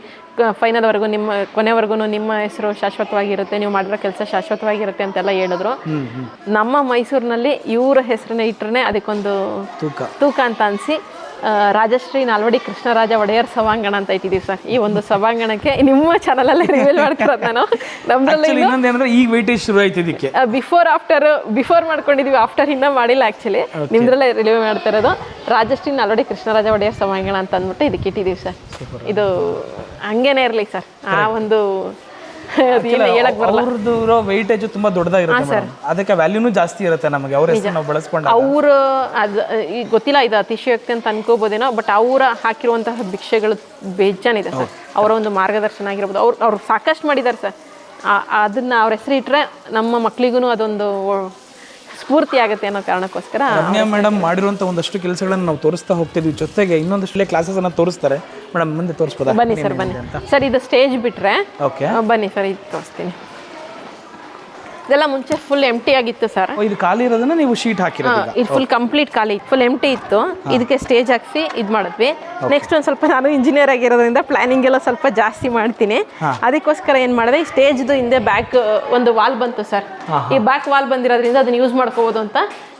ಫೈನಲ್ವರೆಗೂ ಕೊನೆವರೆಗೂ ನಿಮ್ಮ ಹೆಸರು ಶಾಶ್ವತವಾಗಿರುತ್ತೆ, ನೀವು ಮಾಡಿರೋ ಕೆಲಸ ಶಾಶ್ವತವಾಗಿರುತ್ತೆ ಅಂತೆಲ್ಲ ಹೇಳಿದ್ರು. ನಮ್ಮ ಮೈಸೂರಿನಲ್ಲಿ ಇವರ ಹೆಸರನ್ನೇ ಇಟ್ಟರೆ ಅದಕ್ಕೊಂದು ತೂಕ ಅಂತ ಅನಿಸಿ ರಾಜಶ್ರೀ ನಾಲ್ವಡಿ ಕೃಷ್ಣರಾಜ ಒಡೆಯರ್ ಸಭಾಂಗಣ ಅಂತ ಇಟ್ಟಿದ್ದೀವಿ ಸರ್. ಈ ಒಂದು ಸಭಾಂಗಣಕ್ಕೆ ನಿಮ್ಮ ಚಾನಲಲ್ಲೇ ರಿವೀಲ್ ಮಾಡ್ತಿರೋದು ನಾನು. ನಮ್ಮದ್ರಲ್ಲಿ ಈಗ ವೇಟೇಜ್ ಶುರು ಆಯ್ತು. ಇದಕ್ಕೆ ಬಿಫೋರ್ ಮಾಡ್ಕೊಂಡಿದೀವಿ, ಆಫ್ಟರ್ ಇನ್ನೂ ಮಾಡಿಲ್ಲ. ಆ್ಯಕ್ಚುಲಿ ನಿಮ್ದ್ರಲ್ಲೇ ರಿಲೀವ್ ಮಾಡ್ತಾ ಇರೋದು ರಾಜಶ್ರೀ ನಾಲ್ವಡಿ ಕೃಷ್ಣರಾಜ ಒಡೆಯರ್ ಸಭಾಂಗಣ ಅಂತ ಅಂದ್ಬಿಟ್ಟು ಇದಕ್ಕೆ ಇಟ್ಟಿದ್ದೀವಿ ಸರ್. ಇದು ಹಂಗೇನೆ ಇರಲಿ ಸರ್. ಆ ಒಂದು ಅವ್ರದ್ದು ವೆಯ್ಟೇಜ್ ತುಂಬಾ ದೊಡ್ಡದಾಗಿರುತ್ತೆ, ಅದಕ್ಕೆ ವ್ಯಾಲ್ಯೂನು ಜಾಸ್ತಿ ಇರುತ್ತೆ ನಮಗೆ. ಅವ್ರ ಹೆಸರು ನಾವು ಬಳಸ್ಕೊಂಡು ಅವರು ಅದು ಗೊತ್ತಿಲ್ಲ, ಇದು ಅತಿಶಯೋಕ್ತಿ ಅಂತ ಅನ್ಕೋಬೋದೇನೋ, ಬಟ್ ಅವರ ಹಾಕಿರುವಂತಹ ಭಿಕ್ಷೆಗಳು ಬೇಜಾನಿದೆ ಸರ್. ಅವರ ಒಂದು ಮಾರ್ಗದರ್ಶನ ಆಗಿರ್ಬೋದು, ಅವ್ರು ಸಾಕಷ್ಟು ಮಾಡಿದ್ದಾರೆ ಸರ್. ಅದನ್ನ ಅವ್ರ ಹೆಸರು ಇಟ್ಟರೆ ನಮ್ಮ ಮಕ್ಕಳಿಗೂ ಅದೊಂದು ಸ್ಫೂರ್ತಿ ಆಗುತ್ತೆ ಅನ್ನೋ ಕಾರಣಕ್ಕೋಸ್ಕರ ರಮ್ಯಾ ಮೇಡಮ್ ಮಾಡಿರುವಂಥ ಒಂದಷ್ಟು ಕೆಲಸಗಳನ್ನು ನಾವು ತೋರಿಸ್ತಾ ಹೋಗ್ತಿದ್ವಿ. ಜೊತೆಗೆ ಇನ್ನೊಂದಷ್ಟು ಕ್ಲಾಸಸ್ ಅನ್ನ ತೋರಿಸ್ತಾರೆ ಮೇಡಮ್. ಮುಂದೆ ತೋರಿಸ್ಬೋದಾ? ಬನ್ನಿ ಸರ್, ಬನ್ನಿ ಸರ್. ಇದು ಸ್ಟೇಜ್ ಬಿಟ್ರೆ ಬನ್ನಿ ಸರ್, ಇದು ತೋರಿಸ್ತೀನಿ. ಇದೆಲ್ಲ ಮುಂಚೆ ಫುಲ್ ಎಂಟಿ ಆಗಿತ್ತು ಸರ್. ಇದು ಖಾಲಿ ಇರೋದನ್ನ ನೀವು ಶೀಟ್ ಹಾಕಿರೋದು. ಇದು ಫುಲ್ ಕಂಪ್ಲೀಟ್ ಖಾಲಿ ಫುಲ್ ಎಂಟಿ ಇತ್ತು. ಇದಕ್ಕೆ ಸ್ಟೇಜ್ ಹಾಕ್ಸಿ ಇದು ಮಾಡಿದ್ವಿ. ನೆಕ್ಸ್ಟ್ ಒಂದು ಸ್ವಲ್ಪ ನಾನು ಇಂಜಿನಿಯರ್ ಆಗಿರೋದ್ರಿಂದ ಪ್ಲಾನಿಂಗ್ ಎಲ್ಲ ಸ್ವಲ್ಪ ಜಾಸ್ತಿ ಮಾಡ್ತೀನಿ. ಅದಕ್ಕೋಸ್ಕರ ಏನು ಮಾಡಿದೆ, ಸ್ಟೇಜ್ದು ಹಿಂದೆ ಬ್ಯಾಕ್ ಒಂದು ವಾಲ್ ಬಂತು ಸರ್. ಈ ಬ್ಯಾಕ್ ವಾಲ್ ಬಂದಿರೋದ್ರಿಂದ ಅದನ್ನ ಯೂಸ್ ಮಾಡ್ಕೋಬೋದು ಅಂತ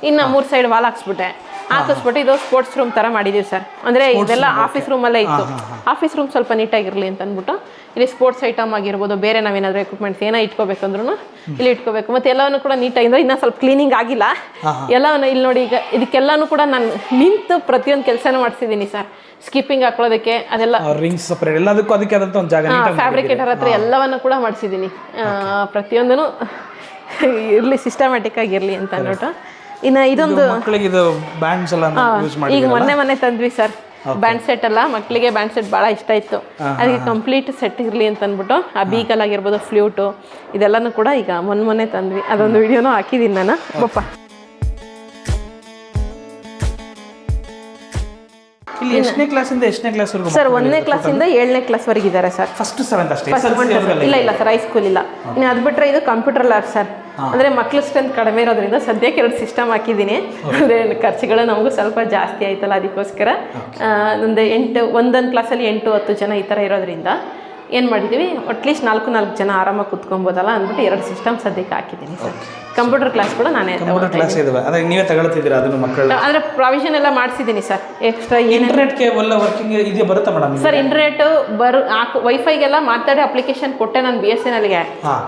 ಇನ್ನು 3 ಸೈಡ್ ವಾಲ್ ಹಾಕಿಸ್ಬಿಟ್ಟು ಇದು ಸ್ಪೋರ್ಟ್ಸ್ ರೂಮ್ ಥರ ಮಾಡಿದ್ದೀವಿ ಸರ್. ಅಂದರೆ ಇದೆಲ್ಲ ಆಫೀಸ್ ರೂಮಲ್ಲೇ ಇತ್ತು. ಆಫೀಸ್ ರೂಮ್ ಸ್ವಲ್ಪ ನೀಟಾಗಿರಲಿ ಅಂತ ಅಂದ್ಬಿಟ್ಟು ಇಲ್ಲಿ ಸ್ಪೋರ್ಟ್ಸ್ ಐಟಮ್ ಆಗಿರ್ಬೋದು, ಬೇರೆ ನಾವೇನಾದರೂ ಎಕ್ವಿಪ್ಮೆಂಟ್ಸ್ ಏನೋ ಇಟ್ಕೋಬೇಕಂದ್ರೂ ಇಲ್ಲಿ ಇಟ್ಕೋಬೇಕು. ಮತ್ತು ಎಲ್ಲವನ್ನೂ ಕೂಡ ನೀಟಾಗಿ, ಅಂದರೆ ಇನ್ನೂ ಸ್ವಲ್ಪ ಕ್ಲೀನಿಂಗ್ ಆಗಿಲ್ಲ ಎಲ್ಲವನ್ನು. ಇಲ್ಲಿ ನೋಡಿ, ಈಗ ಇದಕ್ಕೆಲ್ಲನೂ ಕೂಡ ನಾನು ನಿಂತು ಪ್ರತಿಯೊಂದು ಕೆಲಸನೂ ಮಾಡಿಸಿದ್ದೀನಿ ಸರ್. ಸ್ಕಿಪ್ಪಿಂಗ್ ಹಾಕೊಳ್ಳೋದಕ್ಕೆ ಅದೆಲ್ಲ ರಿಂಗ್ಸ್ ಸಪರೇಟ್ ಎಲ್ಲದಕ್ಕೂ ಅದಕ್ಕೆ ಆದಂಥ ಒಂದು ಜಾಗ, ಫ್ಯಾಬ್ರಿಕೇಟರ್ ಹತ್ರ ಎಲ್ಲವನ್ನು ಕೂಡ ಮಾಡಿಸಿದ್ದೀನಿ. ಪ್ರತಿಯೊಂದೂ ಇರಲಿ, ಸಿಸ್ಟಮ್ಯಾಟಿಕ್ ಆಗಿರಲಿ ಅಂತ ಅಂದ್ಬಿಟ್ಟು. ಇನ್ನು ಇದೊಂದು ಮಕ್ಕಳಿಗೆ ಇದು ಬ್ಯಾಂಡ್ಸ್ ಎಲ್ಲ ಯೂಸ್ ಮಾಡಿ ಈಗ ಮೊನ್ನೆ ತಂದ್ವಿ ಸರ್ ಬ್ಯಾಂಡ್ ಸೆಟ್ ಎಲ್ಲ. ಮಕ್ಕಳಿಗೆ ಬ್ಯಾಂಡ್ ಸೆಟ್ ಭಾಳ ಇಷ್ಟ ಇತ್ತು. ಅದಕ್ಕೆ ಕಂಪ್ಲೀಟ್ ಸೆಟ್ ಇರಲಿ ಅಂತ ಅಂದ್ಬಿಟ್ಟು ಆ ಬೀಕಲ್ ಆಗಿರ್ಬೋದು, ಫ್ಲೂಟು ಇದೆಲ್ಲನೂ ಕೂಡ ಈಗ ಮೊನ್ನೆ ತಂದ್ವಿ. ಅದೊಂದು ವಿಡಿಯೋನೂ ಹಾಕಿದ್ದೀನಿ ನಾನು. ಬಪ್ಪ ಇಲ್ಲಿ ಎಷ್ಟನೇ ಕ್ಲಾಸಿಂದ ಎಷ್ಟನೇ ಕ್ಲಾಸ್ವರೆಗೂ ಸರ್? 1ನೇ ಕ್ಲಾಸಿಂದ 7ನೇ ಕ್ಲಾಸ್ವರೆಗೆ ಇದ್ದಾರೆ ಸರ್. ಫಸ್ಟ್ 7th ಅಷ್ಟೇ? ಇಲ್ಲ ಸರ್, ಹೈಸ್ಕೂಲ್ ಇಲ್ಲ. ಇನ್ನು ಅದು ಬಿಟ್ಟರೆ ಇದು ಕಂಪ್ಯೂಟರ್ ಲ್ಯಾಬ್ ಸರ್. ಅಂದರೆ ಮಕ್ಳ ಸ್ಟ್ರೆಂತ್ ಕಡಿಮೆ ಇರೋದ್ರಿಂದ ಸದ್ಯಕ್ಕೆ 2 ಸಿಸ್ಟಮ್ ಹಾಕಿದ್ದೀನಿ. ಅಂದರೆ ಖರ್ಚುಗಳು ನಮಗೂ ಸ್ವಲ್ಪ ಜಾಸ್ತಿ ಆಯ್ತಲ್ಲ, ಅದಕ್ಕೋಸ್ಕರ ಒಂದೊಂದು ಕ್ಲಾಸಲ್ಲಿ 8-10 ಜನ ಈ ಥರ ಇರೋದ್ರಿಂದ ಏನು ಮಾಡಿದ್ದೀವಿ, ಅಟ್ಲೀಸ್ಟ್ 4 ಜನ ಆರಾಮಾಗಿ ಕುತ್ಕೊಬೋದಲ್ಲ ಅಂದ್ಬಿಟ್ಟು 2 ಸಿಸ್ಟಮ್ ಸದ್ಯಕ್ಕೆ ಹಾಕಿದ್ದೀನಿ ಸರ್. ಕಂಪ್ಯೂಟರ್ ಕ್ಲಾಸ್ ಕೂಡ ನಾನೇ ಕ್ಲಾಸ್ ಇದೆ. ಅದೇ ನೀವೇ ತಗೊಳ್ತಿದ್ದೀರಾ ಅದನ್ನು ಮಕ್ಕಳು? ಅಂದರೆ ಪ್ರಾವಿಷನ್ ಎಲ್ಲ ಮಾಡಿಸಿದ್ದೀನಿ sir. Extra internet cable working ಇದೆಯಾ, ಬರುತ್ತಾ ಮೇಡಮ್ ಸರ್? ಇಂಟರ್ನೆಟ್ ವೈಫೈಗೆಲ್ಲ ಮಾತಾಡಿ ಅಪ್ಲಿಕೇಶನ್ ಕೊಟ್ಟೆ ನಾನು BSNLಗೆ.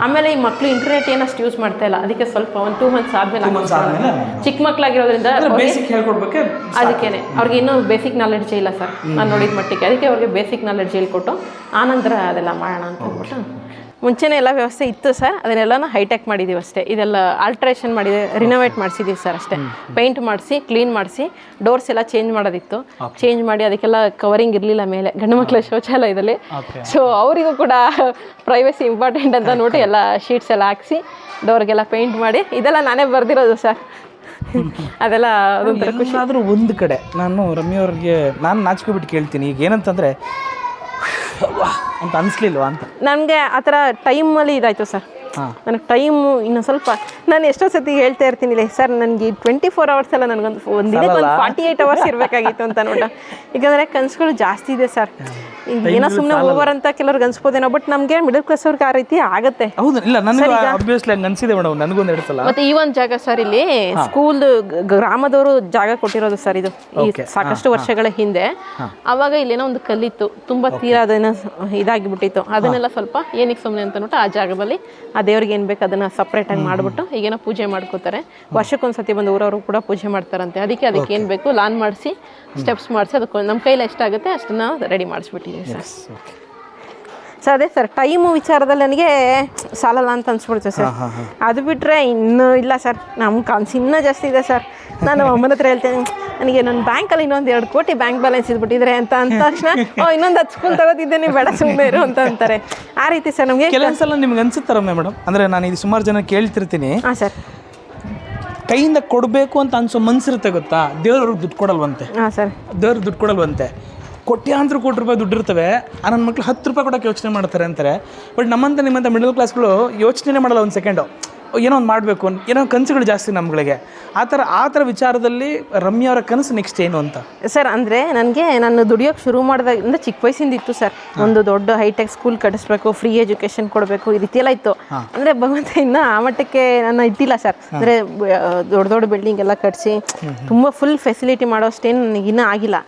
ಆಮೇಲೆ ಈ ಮಕ್ಕಳು ಇಂಟರ್ನೆಟ್ ಏನಷ್ಟು ಯೂಸ್ ಮಾಡ್ತಾ ಇಲ್ಲ. ಅದಕ್ಕೆ ಸ್ವಲ್ಪ 2 ಮಂತ್ಸ್ ಆದ್ಮೇಲೆ ಚಿಕ್ಕ ಮಕ್ಕಳಾಗಿರೋದ್ರಿಂದ ಬೇಸಿಕ್ ಹೇಳ್ಕೊಡ್ಬೇಕು. ಅದಕ್ಕೇನೆ ಅವ್ರಿಗೆ ಇನ್ನೂ ಬೇಸಿಕ್ ನಾಲೆಡ್ಜ್ ಇಲ್ಲ ಸರ್, ನಾನು ನೋಡಿದ ಮಟ್ಟಿಗೆ. ಅದಕ್ಕೆ ಅವ್ರಿಗೆ ಬೇಸಿಕ್ ನಾಲೆಡ್ಜ್ ಹೇಳ್ಕೊಟ್ಟು ಆನಂತರ ಅದೆಲ್ಲ ಮಾಡೋಣ ಅಂತ ಅಂದ್ಬಿಟ್ಟು. ಮುಂಚೆನೇ ಎಲ್ಲ ವ್ಯವಸ್ಥೆ ಇತ್ತು ಸರ್, ಅದನ್ನೆಲ್ಲನೂ ಹೈಟೆಕ್ ಮಾಡಿದ್ದೀವಿ ಅಷ್ಟೇ. ಇದೆಲ್ಲ ಆಲ್ಟ್ರೇಷನ್ ಮಾಡಿದೆ, ರಿನೋವೇಟ್ ಮಾಡಿಸಿದ್ದೀವಿ ಸರ್ ಅಷ್ಟೇ. ಪೇಂಟ್ ಮಾಡಿಸಿ, ಕ್ಲೀನ್ ಮಾಡಿಸಿ, ಡೋರ್ಸ್ ಎಲ್ಲ ಚೇಂಜ್ ಮಾಡೋದಿತ್ತು. ಚೇಂಜ್ ಮಾಡಿ ಅದಕ್ಕೆಲ್ಲ ಕವರಿಂಗ್ ಇರಲಿಲ್ಲ ಮೇಲೆ ಗಂಡು ಮಕ್ಕಳ ಶೌಚಾಲಯದಲ್ಲಿ. ಸೊ ಅವರಿಗೂ ಕೂಡ ಪ್ರೈವಸಿ ಇಂಪಾರ್ಟೆಂಟ್ ಅಂತ ನೋಡಿ ಎಲ್ಲ ಶೀಟ್ಸ್ ಎಲ್ಲ ಹಾಕಿಸಿ ಡೋರ್ಗೆಲ್ಲ ಪೇಂಟ್ ಮಾಡಿ, ಇದೆಲ್ಲ ನಾನೇ ಬರೆದಿರೋದು ಸರ್. ಅದೆಲ್ಲ ಅದೊಂಥರ ಖುಷಿ. ಆದರೂ ಒಂದು ಕಡೆ ನಾನು ರಮ್ಯವ್ರಿಗೆ ನಾನು ನಾಚ್ಕೊಬಿಟ್ಟು ಕೇಳ್ತೀನಿ, ಈಗ ಏನಂತಂದರೆ ಅಂತ ಅನಿಸ್ಲಿಲ್ವಾ ಅಂತ. ನನಗೆ ಆ ಥರ ಟೈಮಲ್ಲಿ ಇದಾಯಿತು ಸರ್. ನನಗೆ ಟೈಮು ಇನ್ನು ಸ್ವಲ್ಪ, ನಾನು ಎಷ್ಟೋ ಸತಿ ಹೇಳ್ತಾ ಇರ್ತೀನಿ ಸರ್, ನನಗೆ 24 hours ಎಲ್ಲ ನನಗೊಂದು ದಿನಕ್ಕೆ 48 hours ಇರಬೇಕಾಗಿತ್ತು ಅಂತ ನೋಡ. ಯಾಕಂದರೆ ಕನಸುಗಳು ಜಾಸ್ತಿ ಇದೆ ಸರ್. ಏನೋ ಸುಮ್ಮನೆ ಓವರ್ ಅಂತ ಕೆಲವ್ರಿಗೆ ಅನ್ಸ್ಬೋದೇನೋ, ಬಟ್ ನಮಗೆ ಮಿಡಲ್ ಕ್ಲಾಸ್ ಅವ್ರಿಗೆ ಆ ರೀತಿ ಆಗುತ್ತೆ. ಹೌದು, ಇಲ್ಲ ನನಗೆ ಆಬ್ವಿಯಸ್ಲಿ ಹಂಗೆ ಅನ್ಸಿದೆ ಮೇಡಮ್, ನನಗೊಂದು 2 ಸಲ. ಮತ್ತೆ ಈ ಒಂದು ಜಾಗ ಸರ್, ಇಲ್ಲಿ ಸ್ಕೂಲ್ ಗ್ರಾಮದವರು ಜಾಗ ಕೊಟ್ಟಿರೋದು ಸರ್. ಇದು ಸಾಕಷ್ಟು ವರ್ಷಗಳ ಹಿಂದೆ. ಅವಾಗ ಇಲ್ಲೇನೋ ಒಂದು ಕಲ್ಲಿತ್ತು, ತುಂಬಾ ತೀರಾ ಅದೇನೋ ಇದಾಗಿಬಿಟ್ಟಿತ್ತು. ಅದನ್ನೆಲ್ಲ ಸ್ವಲ್ಪ ಏನಕ್ಕೆ ಸುಮ್ಮನೆ ಅಂತ ನೋಟ್ಟು ಆ ಜಾಗದಲ್ಲಿ ಆ ದೇವ್ರಿಗೆ ಏನು ಬೇಕು ಅದನ್ನ ಸಪ್ರೇಟಾಗಿ ಮಾಡಿಬಿಟ್ಟು ಈಗೇನೋ ಪೂಜೆ ಮಾಡ್ಕೋತಾರೆ. ವರ್ಷಕ್ಕೊಂದ್ಸತಿ ಬಂದು ಊರವರು ಕೂಡ ಪೂಜೆ ಮಾಡ್ತಾರಂತೆ. ಅದಕ್ಕೆ ಏನು ಬೇಕು ಲಾನ್ ಮಾಡಿಸಿ, ಸ್ಟೆಪ್ಸ್ ಮಾಡಿಸಿ, ಅದಕ್ಕೆ ನಮ್ಮ ಕೈಲಿ ಎಷ್ಟಾಗುತ್ತೆ ಅಷ್ಟನ್ನ ರೆಡಿ ಮಾಡಿಸ್ಬಿಟ್ಟಿದ್ದೀವಿ ಸರ್. ಸರ್ ಅದೇ ಸರ್, ಟೈಮು ವಿಚಾರದಲ್ಲಿ ನನಗೆ ಸಾಲಲ್ಲ ಅಂತ ಅನ್ಸ್ಬಿಡ್ತು ಸರ್. ಅದು ಬಿಟ್ಟರೆ ಇನ್ನೂ ಇಲ್ಲ ಸರ್, ನಮ್ಮ ಕನಸು ಇನ್ನೂ ಜಾಸ್ತಿ ಇದೆ ಸರ್. ನಾನು ಅಮ್ಮನ ಹತ್ರ ಹೇಳ್ತೇನೆ, ನನಗೆ ನನ್ನ ಬ್ಯಾಂಕಲ್ಲಿ ಇನ್ನೊಂದು 2 ಕೋಟಿ ಬ್ಯಾಂಕ್ ಬ್ಯಾಲೆನ್ಸ್ ಇದ್ಬಿಟ್ಟಿದ್ರೆ ಅಂತ ಅಂದ ತಕ್ಷಣ ಇನ್ನೊಂದು 10 ಸ್ಕೂಲ್ ತಗೋತಿದ್ದೇನೆ, ಬೇಡ ಸುಮ್ಮನೆ ಇರು ಅಂತ ಅಂತಾರೆ. ಆ ರೀತಿ ಸರ್ ನಮಗೆ ಕೆಲವೊಂದ್ಸಲ ನಿಮ್ಗೆ ಅನ್ಸುತ್ತಾರಮ್ಮ ಮೇಡಮ್, ಅಂದರೆ ನಾನು ಇದು ಸುಮಾರು ಜನ ಕೇಳ್ತಿರ್ತೀನಿ. ಹಾಂ ಸರ್, ಕೈಯಿಂದ ಕೊಡಬೇಕು ಅಂತ ಅನ್ಸೋ ಮನ್ಸಿರುತ್ತೆ ಗೊತ್ತಾ, ದೇವ್ರವ್ರಿಗೆ ದುಡ್ಡು ಕೊಡಲ್ವಂತೆ. ಹಾಂ ಸರ್, ದೇವ್ರಿಗೆ ದುಡ್ಡು ಕೊಡಲ್ವಂತೆ. ಕೋಟ್ಯಾಂತರ ಕೋಟಿ ರೂಪಾಯಿ ದುಡ್ಡು ಇರ್ತವೆ, ನನ್ನ ಮಕ್ಳು 10 ರೂಪಾಯಿ ಕೊಡೋಕ್ಕೆ ಯೋಚನೆ ಮಾಡ್ತಾರೆ ಅಂತಾರೆ. ಬಟ್ ನಿಮ್ಮಂಥ ಮಿಡಲ್ ಕ್ಲಾಸ್ಗಳು ಯೋಚನೆ ಮಾಡಲ್ಲ ಒಂದು ಸೆಕೆಂಡು. ಏನೋ ಒಂದು ಮಾಡಬೇಕು, ಏನೋ ಕನಸುಗಳು ಜಾಸ್ತಿ ನಮ್ಗಳಿಗೆ. ಆ ಥರ ವಿಚಾರದಲ್ಲಿ ರಮ್ಯಾ ಅವರ ಕನಸು ನೆಕ್ಸ್ಟ್ ಏನು ಅಂತ ಸರ್? ಅಂದರೆ ನನಗೆ ನಾನು ದುಡಿಯೋಕ್ಕೆ ಶುರು ಮಾಡಿದಾಗಿಂದ ಚಿಕ್ಕ ವಯಸ್ಸಿಂದ ಇತ್ತು ಸರ್, ಒಂದು ದೊಡ್ಡ ಹೈಟೆಕ್ ಸ್ಕೂಲ್ ಕಟ್ಟಿಸ್ಬೇಕು, ಫ್ರೀ ಎಜುಕೇಷನ್ ಕೊಡಬೇಕು, ಈ ರೀತಿ ಎಲ್ಲ ಇತ್ತು. ಅಂದರೆ ಭಗವಂತ ಇನ್ನೂ ಆ ಮಟ್ಟಕ್ಕೆ ನನ್ನ ಇಟ್ಟಿಲ್ಲ ಸರ್. ಅಂದರೆ ದೊಡ್ಡ ಬಿಲ್ಡಿಂಗ್ ಎಲ್ಲ ಕಟ್ಟಿಸಿ ತುಂಬ ಫುಲ್ ಫೆಸಿಲಿಟಿ ಮಾಡೋಷ್ಟೇನು ನನಗೆ ಇನ್ನೂ ಆಗಿಲ್ಲ.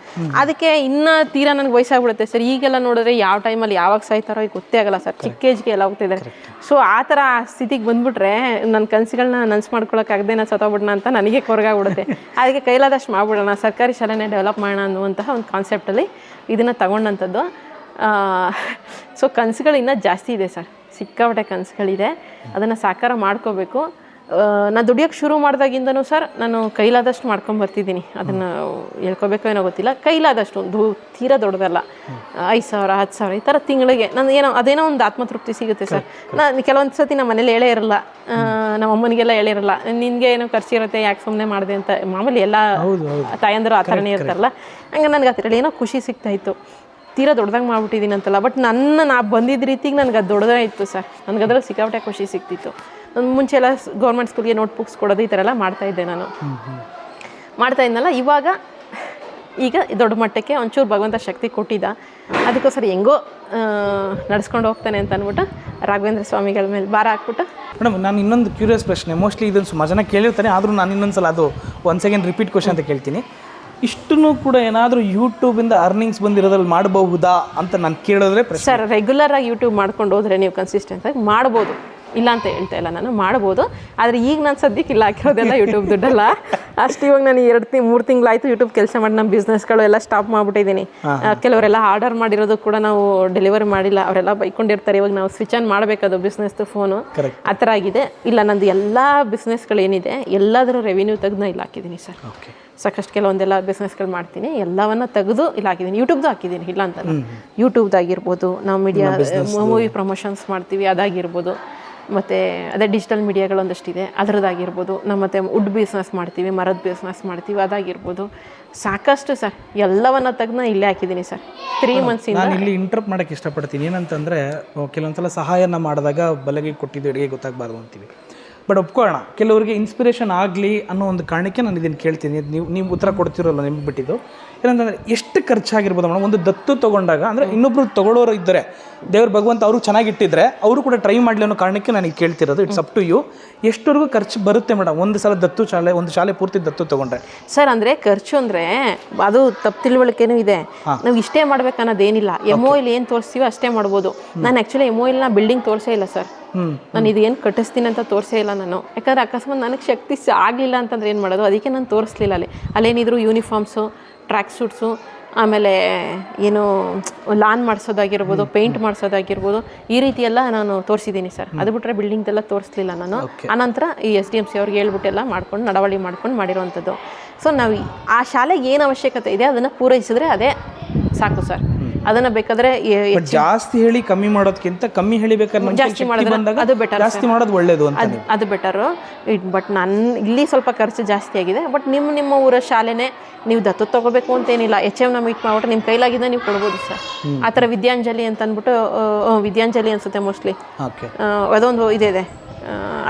ಅದಕ್ಕೆ ಇನ್ನೂ ತೀರಾ ನನಗೆ ವಯಸ್ಸಾಗ್ಬಿಡುತ್ತೆ ಸರ್. ಈಗೆಲ್ಲ ನೋಡಿದ್ರೆ ಯಾವ ಟೈಮಲ್ಲಿ ಯಾವಾಗ ಸಾಯ್ತಾರೋ ಈಗ ಗೊತ್ತೇ ಆಗಲ್ಲ ಸರ್. ಚಿಕ್ಕ ಏಜ್ಗೆ ಎಲ್ಲ ಹೋಗ್ತಿದ್ದಾರೆ. ಸೊ ಆ ಥರ ಸ್ಥಿತಿಗೆ ಬಂದುಬಿಟ್ರೆ ನನ್ನ ಕನಸುಗಳನ್ನ ನನಸು ಮಾಡ್ಕೊಳಕ್ಕಾಗದೆ ನಾನು ಸತ್ತೋಗ್ಬಿಡೋಣ ಅಂತ ನನಗೆ ಕೊರಗಾಗ್ಬಿಡುತ್ತೆ. ಅದಕ್ಕೆ ಕೈಲಾದಷ್ಟು ಮಾಡ್ಬಿಡೋಣ, ಸರ್ಕಾರಿ ಶಾಲೆನೇ ಡೆವಲಪ್ ಮಾಡೋಣ ಅನ್ನುವಂತಹ ಒಂದು ಕಾನ್ಸೆಪ್ಟಲ್ಲಿ ಇದನ್ನು ತಗೊಂಡಂಥದ್ದು. ಸೊ ಕನಸುಗಳು ಇನ್ನೂ ಜಾಸ್ತಿ ಇದೆ ಸರ್, ಸಿಕ್ಕಾಪಟ್ಟೆ ಕನಸುಗಳಿದೆ. ಅದನ್ನು ಸಾಕಾರ ಮಾಡ್ಕೋಬೇಕು. ನಾನು ದುಡಿಯೋಕ್ಕೆ ಶುರು ಮಾಡಿದಾಗಿಂದನೂ ಸರ್ ನಾನು ಕೈಲಾದಷ್ಟು ಮಾಡ್ಕೊಂಬರ್ತಿದ್ದೀನಿ. ಅದನ್ನು ಹೇಳ್ಕೊಬೇಕೋ ಏನೋ ಗೊತ್ತಿಲ್ಲ, ಕೈಲಾದಷ್ಟು ತೀರಾ ದೊಡ್ಡದಲ್ಲ, 5,000 10,000 ಈ ಥರ ತಿಂಗಳಿಗೆ ನಾನು ಅದೇನೋ ಒಂದು ಆತ್ಮತೃಪ್ತಿ ಸಿಗುತ್ತೆ ಸರ್. ನಾನು ಕೆಲವೊಂದು ಸತಿ ನಮ್ಮ ಮನೇಲಿ ಹೇಳೇ ಇರಲ್ಲ, ನಮ್ಮ ಅಮ್ಮನಿಗೆಲ್ಲ ಹೇಳಿರಲ್ಲ, ನಿನಗೆ ಏನೋ ಖರ್ಚಿರುತ್ತೆ ಯಾಕೆ ಸುಮ್ಮನೆ ಮಾಡಿದೆ ಅಂತ. ಮಾಮೂಲಿ ಎಲ್ಲ ತಾಯಂದರು ಆ ಥರನೇ ಇರ್ತಾರಲ್ಲ, ಹಂಗೆ ನನಗೆ ಆ ಥರ ಏನೋ ಖುಷಿ ಸಿಗ್ತಾಯಿತ್ತು. ತೀರಾ ದೊಡ್ಡದಾಗಿ ಮಾಡ್ಬಿಟ್ಟಿದ್ದೀನಿ ಅಂತಲ್ಲ, ಬಟ್ ನಾ ಬಂದಿದ್ದ ರೀತಿಗೆ ನನಗೆ ಅದು ದೊಡ್ಡದೇ ಇತ್ತು ಸರ್. ನನಗೆ ಅದ್ರಲ್ಲಿ ಸಿಕ್ಕಾಪಟ್ಟೆ ಖುಷಿ ಸಿಗ್ತಿತ್ತು. ಮುಂಚೆ ಎಲ್ಲ ಗೌರ್ಮೆಂಟ್ ಸ್ಕೂಲ್ಗೆ ನೋಟ್ಬುಕ್ಸ್ ಕೊಡೋದು ಈ ಥರ ಎಲ್ಲ ಮಾಡ್ತಾಯಿದ್ದೆ ನಾನು. ಮಾಡ್ತಾ ಇದ್ನಲ್ಲ, ಈಗ ದೊಡ್ಡ ಮಟ್ಟಕ್ಕೆ ಒಂಚೂರು ಭಗವಂತ ಶಕ್ತಿ ಕೊಟ್ಟಿದ್ದ, ಅದಕ್ಕೋಸ್ಕರ ಹೆಂಗೋ ನಡೆಸ್ಕೊಂಡು ಹೋಗ್ತಾನೆ ಅಂತ ಅಂದ್ಬಿಟ್ಟು ರಾಘವೇಂದ್ರ ಸ್ವಾಮಿಗಳ ಮೇಲೆ ಭಾರ ಹಾಕ್ಬಿಟ್ಟು. ಮೇಡಮ್, ನಾನು ಇನ್ನೊಂದು ಕ್ಯೂರಿಯಸ್ ಪ್ರಶ್ನೆ, ಮೋಸ್ಟ್ಲಿ ಇದನ್ನು ಸುಮಾರು ಜನ ಕೇಳಿರ್ತಾನೆ, ಆದರೂ ನಾನು ಇನ್ನೊಂದು ಸಲ ಅದು ಒಂದು ಸೆಕೆಂಡ್ ರಿಪೀಟ್ ಕ್ವಶನ್ ಅಂತ ಕೇಳ್ತೀನಿ. ಇಷ್ಟನ್ನು ಕೂಡ ಏನಾದರೂ ಯೂಟ್ಯೂಬಿಂದ ಅರ್ನಿಂಗ್ಸ್ ಬಂದಿರೋದ್ರಲ್ಲಿ ಮಾಡಬಹುದಾ ಅಂತ ನಾನು ಕೇಳಿದ್ರೆ ಪ್ರಶ್ನೆ. ಸರ್, ರೆಗ್ಯುಲರಾಗಿ ಯೂಟ್ಯೂಬ್ ಮಾಡ್ಕೊಂಡು ಹೋದರೆ ನೀವು ಕನ್ಸಿಸ್ಟೆಂಟಾಗಿ ಮಾಡ್ಬೋದು, ಇಲ್ಲ ಅಂತ ಹೇಳ್ತಾ ಇಲ್ಲ ನಾನು, ಮಾಡ್ಬೋದು. ಆದರೆ ಈಗ ನಾನು ಸದ್ಯಕ್ಕೆ ಇಲ್ಲ ಹಾಕಿರೋದೆಲ್ಲ ಯೂಟ್ಯೂಬ್ ದುಡ್ಡಲ್ಲ. ಅಷ್ಟು ಇವಾಗ ನಾನು 2-3 ತಿಂಗಳಾಯಿತು ಯೂಟ್ಯೂಬ್ ಕೆಲಸ ಮಾಡಿ ನಮ್ಮ ಬಿಸ್ನೆಸ್ಗಳು ಎಲ್ಲ ಸ್ಟಾಪ್ ಮಾಡಿಬಿಟ್ಟಿದ್ದೀನಿ. ಕೆಲವರೆಲ್ಲ ಆರ್ಡರ್ ಮಾಡಿರೋದು ಕೂಡ ನಾವು ಡೆಲಿವರಿ ಮಾಡಿಲ್ಲ, ಅವರೆಲ್ಲ ಬೈಕೊಂಡಿರ್ತಾರೆ. ಇವಾಗ ನಾವು ಸ್ವಿಚ್ ಆನ್ ಮಾಡಬೇಕದು ಬಿಸ್ನೆಸ್ದು ಫೋನು, ಆ ಥರ ಆಗಿದೆ. ಇಲ್ಲ, ನಂದು ಎಲ್ಲ ಬಿಸ್ನೆಸ್ಗಳೇನಿದೆ ಎಲ್ಲದರ ರೆವಿನ್ಯೂ ತೆಗೆದು ನಾನು ಇಲ್ಲಿ ಹಾಕಿದ್ದೀನಿ ಸರ್. ಸಾಕಷ್ಟು ಕೆಲವೊಂದೆಲ್ಲ ಬಿಸ್ನೆಸ್ಗಳು ಮಾಡ್ತೀನಿ, ಎಲ್ಲವನ್ನ ತೆಗೆದು ಇಲ್ಲಿ ಹಾಕಿದ್ದೀನಿ. ಯೂಟ್ಯೂಬ್ದು ಹಾಕಿದ್ದೀನಿ, ಇಲ್ಲ ಅಂತ. ಯೂಟ್ಯೂಬ್ದಾಗಿರ್ಬೋದು, ನಾವು ಮೀಡಿಯಾ ಮೂವಿ ಪ್ರಮೋಷನ್ಸ್ ಮಾಡ್ತೀವಿ ಅದಾಗಿರ್ಬೋದು, ಮತ್ತು ಅದೇ ಡಿಜಿಟಲ್ ಮೀಡಿಯಾಗಳೊಂದಷ್ಟಿದೆ ಅದರದ್ದಾಗಿರ್ಬೋದು, ನಮ್ಮ ಮತ್ತು ವುಡ್ ಬಿಸ್ನೆಸ್ ಮಾಡ್ತೀವಿ, ಮರದ ಬಿಸ್ನೆಸ್ ಮಾಡ್ತೀವಿ ಅದಾಗಿರ್ಬೋದು, ಸಾಕಷ್ಟು ಸರ್. ಎಲ್ಲವನ್ನ ತೆಗೆದು ನಾನು ಇಲ್ಲೇ ಹಾಕಿದ್ದೀನಿ ಸರ್. 3 ಮಂತ್ಸಿಂದ. ನಾನು ಇಲ್ಲಿ ಇಂಟರಪ್ಟ್ ಮಾಡೋಕ್ಕೆ ಇಷ್ಟಪಡ್ತೀನಿ. ಏನಂತಂದರೆ, ಕೆಲವೊಂದ್ಸಲ ಸಹಾಯನ ಮಾಡಿದಾಗ ಬಲಗೆ ಕೊಟ್ಟಿದ್ದು ಎಡೆಗೆ ಗೊತ್ತಾಗಬಾರ್ದು ಅಂತೀವಿ. ಬಟ್ ಒಪ್ಕೊಳ್ಳೋಣ, ಕೆಲವರಿಗೆ ಇನ್ಸ್ಪಿರೇಷನ್ ಆಗಲಿ ಅನ್ನೋ ಒಂದು ಕಾರಣಕ್ಕೆ ನಾನು ಇದನ್ನು ಕೇಳ್ತೀನಿ. ನೀವು ಉತ್ತರ ಕೊಡ್ತಿರೋಲ್ಲ, ನಿಮ್ಗೆ ಬಿಟ್ಟಿದ್ದು. ಏನಂತಂದರೆ, ಎಷ್ಟು ಖರ್ಚಾಗಿರ್ಬೋದು ಮೇಡಮ್ ಒಂದು ದತ್ತು ತೊಗೊಂಡಾಗ? ಅಂದರೆ ಇನ್ನೊಬ್ರು ತೊಗೊಳ್ಳೋರು ಇದ್ದರೆ, ದೇವ್ರ ಭಗವಂತ ಅವರು ಚೆನ್ನಾಗಿಟ್ಟಿದ್ರೆ ಅವರು ಕೂಡ ಟ್ರೈ ಮಾಡಲಿ ಅನ್ನೋ ಕಾರಣಕ್ಕೆ ನಾನು ಈಗ ಕೇಳ್ತಿರೋದು. It's up to you. ಎಷ್ಟವರೆಗೂ ಖರ್ಚು ಬರುತ್ತೆ ಮೇಡಮ್ ಒಂದು ಸಲ ದತ್ತು ಒಂದು ಶಾಲೆ ಪೂರ್ತಿ ದತ್ತು ತೊಗೊಂಡ್ರೆ? ಸರ್, ಅಂದರೆ ಖರ್ಚು ಅಂದರೆ ಅದು ತಪ್ಪು ತಿಳುವಳಿಕೆನೂ ಇದೆ. ನಾವು ಇಷ್ಟೇ ಮಾಡ್ಬೇಕು ಅನ್ನೋದೇನಿಲ್ಲ. MOIL ಏನು ತೋರಿಸ್ತೀವೋ ಅಷ್ಟೇ ಮಾಡ್ಬೋದು. ನಾನು ಆ್ಯಕ್ಚುಲಿ MOILನ ಬಿಲ್ಡಿಂಗ್ ತೋರಿಸೇ ಇಲ್ಲ ಸರ್. ನಾನು ಇದು ಏನು ಕಟ್ಟಿಸ್ತೀನಿ ಅಂತ ತೋರಿಸೇ ಇಲ್ಲ ನಾನು. ಯಾಕಂದರೆ ಅಕಸ್ಮಾತ್ ನನಗೆ ಶಕ್ತಿ ಆಗಲಿಲ್ಲ ಅಂತಂದ್ರೆ ಏನು ಮಾಡೋದು, ಅದಕ್ಕೆ ನಾನು ತೋರಿಸ್ಲಿಲ್ಲ. ಅಲ್ಲೇನಿದ್ರು ಯೂನಿಫಾರ್ಮ್ಸು, ಟ್ರ್ಯಾಕ್ ಸೂಟ್ಸು, ಆಮೇಲೆ ಏನು ಲಾನ್ ಮಾಡಿಸೋದಾಗಿರ್ಬೋದು, ಪೇಂಟ್ ಮಾಡಿಸೋದಾಗಿರ್ಬೋದು, ಈ ರೀತಿ ಎಲ್ಲ ನಾನು ತೋರಿಸಿದ್ದೀನಿ ಸರ್. ಅದು ಬಿಟ್ಟರೆ ಬಿಲ್ಡಿಂಗ್ದೆಲ್ಲ ತೋರಿಸ್ಲಿಲ್ಲ ನಾನು. ಆನಂತರ ಈ SDMC ಅವ್ರಿಗೆ ಹೇಳ್ಬಿಟ್ಟೆಲ್ಲ ಮಾಡ್ಕೊಂಡು ನಡವಳಿ ಮಾಡ್ಕೊಂಡು ಮಾಡಿರೋವಂಥದ್ದು. ಸೊ ನಾವು ಆ ಶಾಲೆಗೆ ಏನು ಅವಶ್ಯಕತೆ ಇದೆ ಅದನ್ನು ಪೂರೈಸಿದ್ರೆ ಅದೇ ಸಾಕು ಸರ್. ಅದನ್ನು ಬೇಕಾದರೆ ಜಾಸ್ತಿ ಹೇಳಿ ಕಮ್ಮಿ ಮಾಡೋದಕ್ಕಿಂತ ಕಮ್ಮಿ ಹೇಳಿ ಬೇಕಾದ್ರೆ ಜಾಸ್ತಿ ಮಾಡಿದ್ರೆ ಅದು ಬೆಟರ್, ಜಾಸ್ತಿ ಮಾಡೋದು ಒಳ್ಳೇದು ಅಂತ. ಅದು ಬೆಟರು. ಬಟ್ ಇಲ್ಲಿ ಸ್ವಲ್ಪ ಖರ್ಚು ಜಾಸ್ತಿ ಆಗಿದೆ. ಬಟ್ ನಿಮ್ಮ ಊರ ಶಾಲೆನೇ ನೀವು ದತ್ತು ತೊಗೋಬೇಕು ಅಂತೇನಿಲ್ಲ. HMನ ಮೀಟ್ ಮಾಡ್ಬಿಟ್ಟು ನಿಮ್ಮ ಕೈಲಾಗಿದ್ದ ನೀವು ಕೊಡ್ಬೋದು ಸರ್. ಆ ಥರ ವಿದ್ಯಾಂಜಲಿ ಅಂತ ಅಂದ್ಬಿಟ್ಟು, ವಿದ್ಯಾಂಜಲಿ ಅನಿಸುತ್ತೆ ಮೋಸ್ಟ್ಲಿ, ಅದೊಂದು ಇದೆ.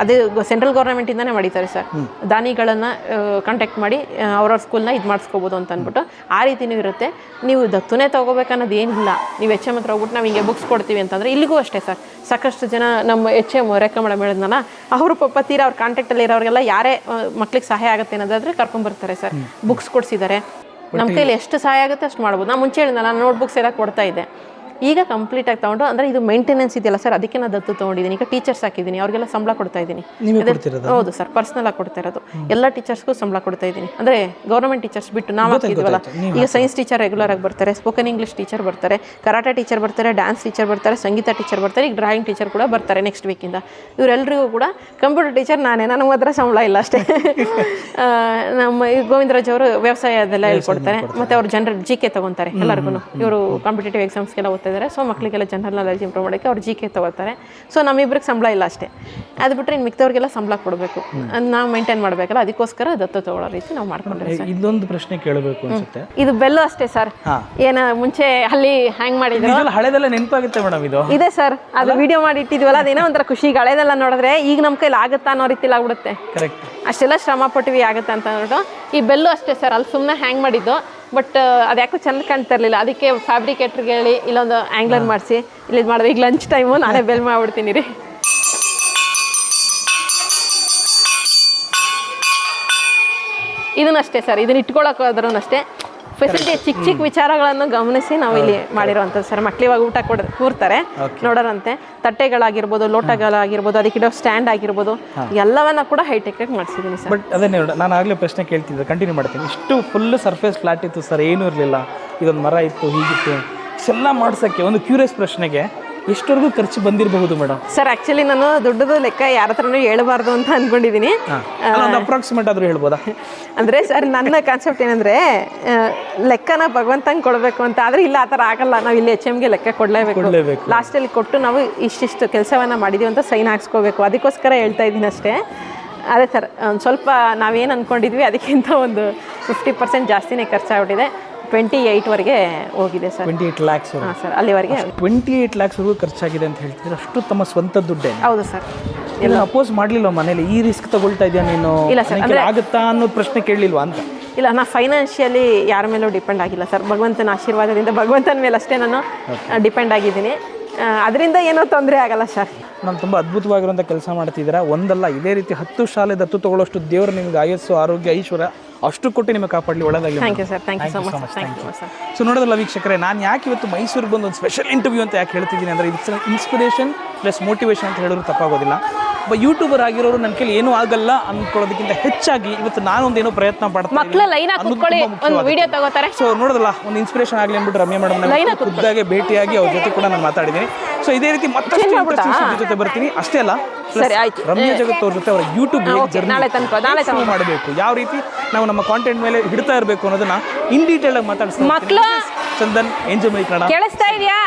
ಅದೇ ಸೆಂಟ್ರಲ್ ಗೌರ್ಮೆಂಟಿಂದನೇ ಮಾಡಿದ್ದಾರೆ ಸರ್. ದಾನಿಗಳನ್ನು ಕಾಂಟ್ಯಾಕ್ಟ್ ಮಾಡಿ ಅವ್ರವ್ರ ಸ್ಕೂಲ್ನ ಇದು ಮಾಡಿಸ್ಕೋಬೋದು ಅಂತ ಅಂದ್ಬಿಟ್ಟು ಆ ರೀತಿಯೂ ಇರುತ್ತೆ. ನೀವು ದತ್ತುನೇ ತೊಗೋಬೇಕನ್ನೋದು ಏನಿಲ್ಲ. ನೀವು HM ಹತ್ರ ಹೋಗ್ಬಿಟ್ಟು ನಾವು ಹಿಂಗೆ ಬುಕ್ಸ್ ಕೊಡ್ತೀವಿ ಅಂತಂದರೆ ಇಲ್ಲಿಗೂ ಅಷ್ಟೇ ಸರ್. ಸಾಕಷ್ಟು ಜನ ನಮ್ಮ HM ರೇಖಾ ಮೇಡಮ್ ಹೇಳಿದ್ನಲ್ಲ, ಅವರು ಪಾಪ ತೀರಾ ಅವ್ರ ಕಾಂಟ್ಯಾಕ್ಟಲ್ಲಿ ಇರೋರಿಗೆಲ್ಲ ಯಾರೇ ಮಕ್ಳಿಗೆ ಸಹಾಯ ಆಗುತ್ತೆ ಅನ್ನೋದಾದರೆ ಕರ್ಕೊಂಬರ್ತಾರೆ ಸರ್. ಬುಕ್ಸ್ ಕೊಡಿಸಿದ್ದಾರೆ. ನಮ್ಮ ಕೈಲಿ ಎಷ್ಟು ಸಹಾಯ ಆಗುತ್ತೆ ಅಷ್ಟು ಮಾಡ್ಬೋದು. ನಾನು ಮುಂಚೆ ಹೇಳಿದ್ನಲ್ಲ, ನಾನು ನೋಟ್ಬುಕ್ಸ್ ಎಲ್ಲ ಕೊಡ್ತಾ ಇದ್ದೆ. ಈಗ ಕಂಪ್ಲೀಟಾಗಿ ತೊಗೊಂಡು, ಅಂದರೆ ಇದು ಮೇಂಟೆನೆನ್ಸ್ ಇದೆಯಲ್ಲ ಸರ್, ಅದಕ್ಕೆ ನಾನು ದತ್ತು ತೊಗೊಂಡಿದ್ದೀನಿ. ಈಗ ಟೀಚರ್ಸ್ ಹಾಕಿದ್ದೀನಿ, ಅವ್ರಿಗೆಲ್ಲ ಸಂಬಳ ಕೊಡ್ತಾ ಇದ್ದೀನಿ. ಹೌದು ಸರ್, ಪರ್ಸ್ನಲ್ ಆಗಿ ಕೊಡ್ತಾ ಇರೋದು. ಎಲ್ಲ ಟೀಚರ್ಸ್ಗೂ ಸಂಬಳ ಕೊಡ್ತಾ ಇದ್ದೀನಿ. ಅಂದರೆ ಗೌರ್ಮೆಂಟ್ ಟೀಚರ್ಸ್ ಬಿಟ್ಟು ನಾವು ಹಾಕಿದ್ವಲ್ಲ, ಈಗ ಸೈನ್ಸ್ ಟೀಚರ್ ರೆಗ್ಯುಲರ್ ಆಗಿ ಬರ್ತಾರೆ, ಸ್ಪೋಕನ್ ಇಂಗ್ಲೀಷ್ ಟೀಚರ್ ಬರ್ತಾರೆ, ಕರಾಟೆ ಟೀಚರ್ ಬರ್ತಾರೆ, ಡ್ಯಾನ್ಸ್ ಟೀಚರ್ ಬರ್ತಾರೆ, ಸಂಗೀತ ಟೀಚರ್ ಬರ್ತಾರೆ, ಈಗ ಡ್ರಾಯಿಂಗ್ ಟೀಚರ್ ಕೂಡ ಬರ್ತಾರೆ ನೆಕ್ಸ್ಟ್ ವೀಕಿಂದ. ಇವರೆಲ್ಲರಿಗೂ ಕೂಡ ಕಂಪ್ಯೂಟರ್ ಟೀಚರ್ ನಾನೇ, ನನಗೆ ಮಾತ್ರ ಸಂಬಳ ಇಲ್ಲ ಅಷ್ಟೇ. ನಮ್ಮ ಗೋವಿಂದರಾಜ್ ಅವರು ವ್ಯವಸಾಯ ಅದೆಲ್ಲ ಹೇಳ್ಕೊಡ್ತಾರೆ, ಮತ್ತು ಅವರು ಜನರಲ್ GK ತೊಗೊತಾರೆ ಎಲ್ಲರಿಗೂ. ಇವರು ಕಾಂಪಿಟೇಟಿವ್ ಎಕ್ಸಾಮ್ಸ್ಗೆಲ್ಲ ಇದ್ದಾರೆ. ಸೊ ಮಕ್ಕಳಿಗೆಲ್ಲ ಜನರಲ್ ನಾಲೆಜ್ ಇಂಪ್ರೂವ್ ಮಾಡೋಕ್ಕೆ ಅವ್ರು GK ತೊಗೊಳ್ತಾರೆ. ಸೊ ನಮ್ಮಿಬ್ರಿಗೆ ಸಂಬಳ ಇಲ್ಲ ಅಷ್ಟೇ. ಅದು ಬಿಟ್ಟರೆ ಇನ್ನು ಮಿಕ್ತವ್ರಿಗೆಲ್ಲ ಸಂಬಳ ಕೊಡಬೇಕು, ನಾವು ಮೇಂಟೈನ್ ಮಾಡಬೇಕಲ್ಲ, ಅದಕ್ಕೋಸ್ಕರ ದತ್ತು ತೊಗೊಳ್ಳೋ ರೀತಿ ನಾವು ಮಾಡ್ಕೊಂಡಿದ್ದೀವಿ. ಇದೊಂದು ಪ್ರಶ್ನೆ ಕೇಳಬೇಕು ಅನ್ಸುತ್ತೆ. ಇದು ಬೆಲ್ಲು ಅಷ್ಟೇ ಸರ್. ಏನ ಮುಂಚೆ ಅಲ್ಲಿ ಹ್ಯಾಂಗ್ ಮಾಡಿದ್ರು, ಹಳೆದೆಲ್ಲ ನೆನಪಾಗುತ್ತೆ ಮೇಡಮ್. ಇದು ಇದೆ ಸರ್, ಅದು ವಿಡಿಯೋ ಮಾಡಿ ಇಟ್ಟಿದ್ವಲ್ಲ, ಅದೇನೋ ಒಂಥರ ಖುಷಿಗೆ ಹಳೆದೆಲ್ಲ ನೋಡಿದ್ರೆ ಈಗ ನಮ್ಮ ಕೈಲಿ ಆಗುತ್ತಾ ಅನ್ನೋ ರೀತಿಲಿ ಆಗ್ಬಿಡುತ್ತೆ. ಅಷ್ಟೆಲ್ಲ ಶ್ರಮ ಪಟ್ಟಿವಿ ಆಗುತ್ತೆ ಅಂತ ಅಂದ್ಬಿಟ್ಟು. ಈ ಬೆಲ್ಲು ಅಷ್ಟೇ ಸರ್, ಅಲ್ಲಿ ಸುಮ್ಮನೆ ಹ್ಯಾಂಗ್ ಮಾಡಿದ್ದು. ಬಟ್ ಅದು ಯಾಕೋ ಚೆಂದ ಕಾಣ್ತಾ ಇರಲಿಲ್ಲ, ಅದಕ್ಕೆ ಫ್ಯಾಬ್ರಿಕೇಟ್ರಿಗೆ ಹೇಳಿ ಇಲ್ಲೊಂದು ಆ್ಯಂಗ್ಲರ್ ಮಾಡಿಸಿ ಇಲ್ಲಿ ಇದು ಮಾಡಿದೆ. ಈಗ ಲಂಚ್ ಟೈಮು ನಾನೇ ಬೆಲ್ ಮಾಡಿಬಿಡ್ತೀನಿ ರೀ. ಇದನ್ನೂ ಅಷ್ಟೇ ಸರ್, ಇದನ್ನ ಇಟ್ಕೊಳಕ್ಕೆ ಹೋದ್ರೂ ಅಷ್ಟೇ ಫೆಸಿಲಿಟಿ ಚಿಕ್ಕ ಚಿಕ್ಕ ವಿಚಾರಗಳನ್ನು ಗಮನಿಸಿ ನಾವು ಇಲ್ಲಿ ಮಾಡಿರೋವಂಥದ್ದು ಸರ್. ಮಕ್ಳು ಇವಾಗ ಊಟ ಕೂರ್ತಾರೆ ನೋಡೋರಂತೆ, ತಟ್ಟೆಗಳಾಗಿರ್ಬೋದು, ಲೋಟಗಳಾಗಿರ್ಬೋದು, ಅದಕ್ಕಿಡೋ ಸ್ಟ್ಯಾಂಡ್ ಆಗಿರ್ಬೋದು, ಎಲ್ಲವನ್ನ ಕೂಡ ಹೈಟೆಕ್ ಮಾಡಿಸಿದ್ದೀನಿ ಸರ್. ಬಟ್ ಅದೇ ನಾನು ಆಗಲೇ ಪ್ರಶ್ನೆ ಕೇಳ್ತಿದ್ದೆ, ಕಂಟಿನ್ಯೂ ಮಾಡ್ತೀನಿ. ಇಷ್ಟು ಫುಲ್ ಸರ್ಫೇಸ್ ಫ್ಲಾಟ್ ಇತ್ತು ಸರ್, ಏನೂ ಇರಲಿಲ್ಲ, ಇದೊಂದು ಮರ ಇತ್ತು, ಹೀಗಿತ್ತು, ಇಷ್ಟೆಲ್ಲ ಮಾಡ್ಸೋಕ್ಕೆ ಒಂದು ಕ್ಯೂರಿಯಸ್ ಪ್ರಶ್ನೆಗೆ ಎಷ್ಟವರೆಗೂ ಖರ್ಚು ಬಂದಿರಬಹುದು ಮೇಡಮ್? ಸರ್ ಆ್ಯಕ್ಚುಲಿ ನಾನು ದುಡ್ಡದು ಲೆಕ್ಕ ಯಾರ ಹತ್ರನೂ ಹೇಳಬಾರ್ದು ಅಂತ ಅಂದ್ಕೊಂಡಿದ್ದೀನಿ. ಅಪ್ರಾಕ್ಸಿಮೇಟ್ ಆದರೂ ಹೇಳ್ಬೋದಾ? ಅಂದರೆ ಸರ್ ನನ್ನ ಕಾನ್ಸೆಪ್ಟ್ ಏನಂದರೆ, ಲೆಕ್ಕನ ಭಗವಂತಂಗೆ ಕೊಡಬೇಕು ಅಂತ. ಆದರೆ ಇಲ್ಲ, ಆ ಥರ ಆಗಲ್ಲ. ನಾವು ಇಲ್ಲಿ HMಗೆ ಲೆಕ್ಕ ಕೊಡಲೇಬೇಕು. ಲಾಸ್ಟಲ್ಲಿ ಕೊಟ್ಟು ನಾವು ಇಷ್ಟಿಷ್ಟು ಕೆಲಸವನ್ನು ಮಾಡಿದ್ದೀವಿ ಅಂತ ಸೈನ್ ಹಾಕ್ಸ್ಕೋಬೇಕು. ಅದಕ್ಕೋಸ್ಕರ ಹೇಳ್ತಾ ಇದ್ದೀನಿ ಅಷ್ಟೇ. ಅದೇ ಸರ್, ಒಂದು ಸ್ವಲ್ಪ ನಾವೇನು ಅಂದ್ಕೊಂಡಿದ್ವಿ ಅದಕ್ಕಿಂತ ಒಂದು 50% ಜಾಸ್ತಿನೇ ಖರ್ಚಾಗ್ಬಿಟ್ಟಿದೆ. 28ವರೆಗೆ ಹೋಗಿದೆ ಸರ್. 28 lakhs. ಹಾಂ ಸರ್, ಅಲ್ಲಿವರೆಗೆ 28 lakhsವರೆಗೂ ಖರ್ಚಾಗಿದೆ ಅಂತ ಹೇಳ್ತಿದ್ರೆ, ಅಷ್ಟು ತಮ್ಮ ಸ್ವಂತ ದುಡ್ಡೇ? ಹೌದು ಸರ್. ಇದನ್ನ ಅಪೋಸ್ ಮಾಡ್ಲಿಲ್ವ ಮನೇಲಿ ಈ ರಿಸ್ಕ್ ತಗೊಳ್ತಾ ಇದೆಯಾ ನೀನು ಇಲ್ಲ ಸರ್, ನನಗೆ ಆಗುತ್ತಾ ಅನ್ನೋ ಪ್ರಶ್ನೆ ಕೇಳಲಿಲ್ವಾ ಅಂತ? ಇಲ್ಲ, ನಾನು ಫೈನಾನ್ಷಿಯಲಿ ಯಾರ ಮೇಲೂ ಡಿಪೆಂಡ್ ಆಗಿಲ್ಲ ಸರ್. ಭಗವಂತನ ಆಶೀರ್ವಾದದಿಂದ ಭಗವಂತನ ಮೇಲೆ ಅಷ್ಟೇ ನಾನು ಡಿಪೆಂಡ್ ಆಗಿದ್ದೀನಿ. ಅದರಿಂದ ಏನೋ ತೊಂದರೆ ಆಗಲ್ಲ ಸರ್. ನಾನು ತುಂಬ ಅದ್ಭುತವಾಗಿರುವಂಥ ಕೆಲಸ ಮಾಡ್ತಿದ್ದೀರಾ. ಒಂದಲ್ಲ, ಇದೇ ರೀತಿ 10 ಶಾಲೆ ದತ್ತು ತಗೊಳ್ಳೋಷ್ಟು ದೇವರು ನಿಮ್ಗೆ ಆಯಸ್ಸು, ಆರೋಗ್ಯ, ಐಶ್ವರ್ಯ ಅಷ್ಟು ಕೊಟ್ಟು ನಿಮಗೆ ಕಾಪಾಡಲಿ, ಒಳ್ಳೆದಾಗಲಿ. Thank you sir, thank you so much, thank you sir. So ನೋಡೋದಲ್ಲ ವೀಕ್ಷಕರೇ, ನಾನು ಯಾಕೆ ಇವತ್ತು ಮೈಸೂರಿಗೆ ಬಂದು ಒಂದು ಸ್ಪೆಷಲ್ ಇಂಟರ್ವ್ಯೂ ಅಂತ ಯಾಕೆ ಹೇಳ್ತಿದ್ದೀನಿ ಅಂದರೆ, ಇಟ್ಸ್ ಇನ್ಸ್ಪಿರೇಷನ್ ಪ್ಲಸ್ ಮೋಟಿವೇಶನ್ ಅಂತ ಹೇಳಿದ್ರು ತಪ್ಪಾಗೋದಿಲ್ಲ. ಒಬ್ಬ ಯೂಟ್ಯೂಬರ್ ಆಗಿರೋರು ನನ್ನ ಕೈಲಿ ಏನೂ ಆಗಲ್ಲ ಅಂದ್ಕೊಳ್ಳೋದಕ್ಕಿಂತ ಹೆಚ್ಚಾಗಿ ಇವತ್ತು ನಾನೊಂದೇನೋ ಪ್ರಯತ್ನ ಪಡ್ತೀನಿ. ಮಕ್ಕಳು ಲೈನ್ ಹಾಕಿ ಒಂದು ವಿಡಿಯೋ ತಗೋತಾರೆ. ಸೊ ನೋಡೋದಲ್ಲ, ಒಂದು ಇನ್ಸ್ಪಿರೇಷನ್ ಆಗಲಿ ಅಂದ್ಬಿಟ್ಟು ರಮ್ಯಾ ಮೇಡಮ್ ಖುದ್ದಾಗೆ ಭೇಟಿಯಾಗಿ ಅವ್ರ ಜೊತೆ ಕೂಡ ನಾನು ಮಾತಾಡಿದ್ದೀನಿ. ಸೊ ಇದೇ ರೀತಿ ಮತ್ತಷ್ಟು ಜೊತೆ ಬರ್ತೀನಿ. ಅಷ್ಟೇ ಅಲ್ಲ, ರಮ್ಯಾ ಜಗತ್ ಅವ್ರ ಜೊತೆ ಅವರ ಯೂಟ್ಯೂಬ್ ಮಾಡಬೇಕು, ಯಾವ ರೀತಿ ನಾವು ನಮ್ಮ ಕಾಂಟೆಂಟ್ ಮೇಲೆ ಹಿಡ್ತಾ ಇರಬೇಕು ಅನ್ನೋದನ್ನ ಇನ್ ಡೀಟೇಲ್ ಆಗಿ ಮಾತಾಡ್ತೀನಿ. ಮಕ್ಕಳು ಚಂದನ್, ಏಂಜಲ್ ಮನಿ ಕನ್ನಡ. ಕೇಳಿಸ್ತಾ ಇದೆಯಾ?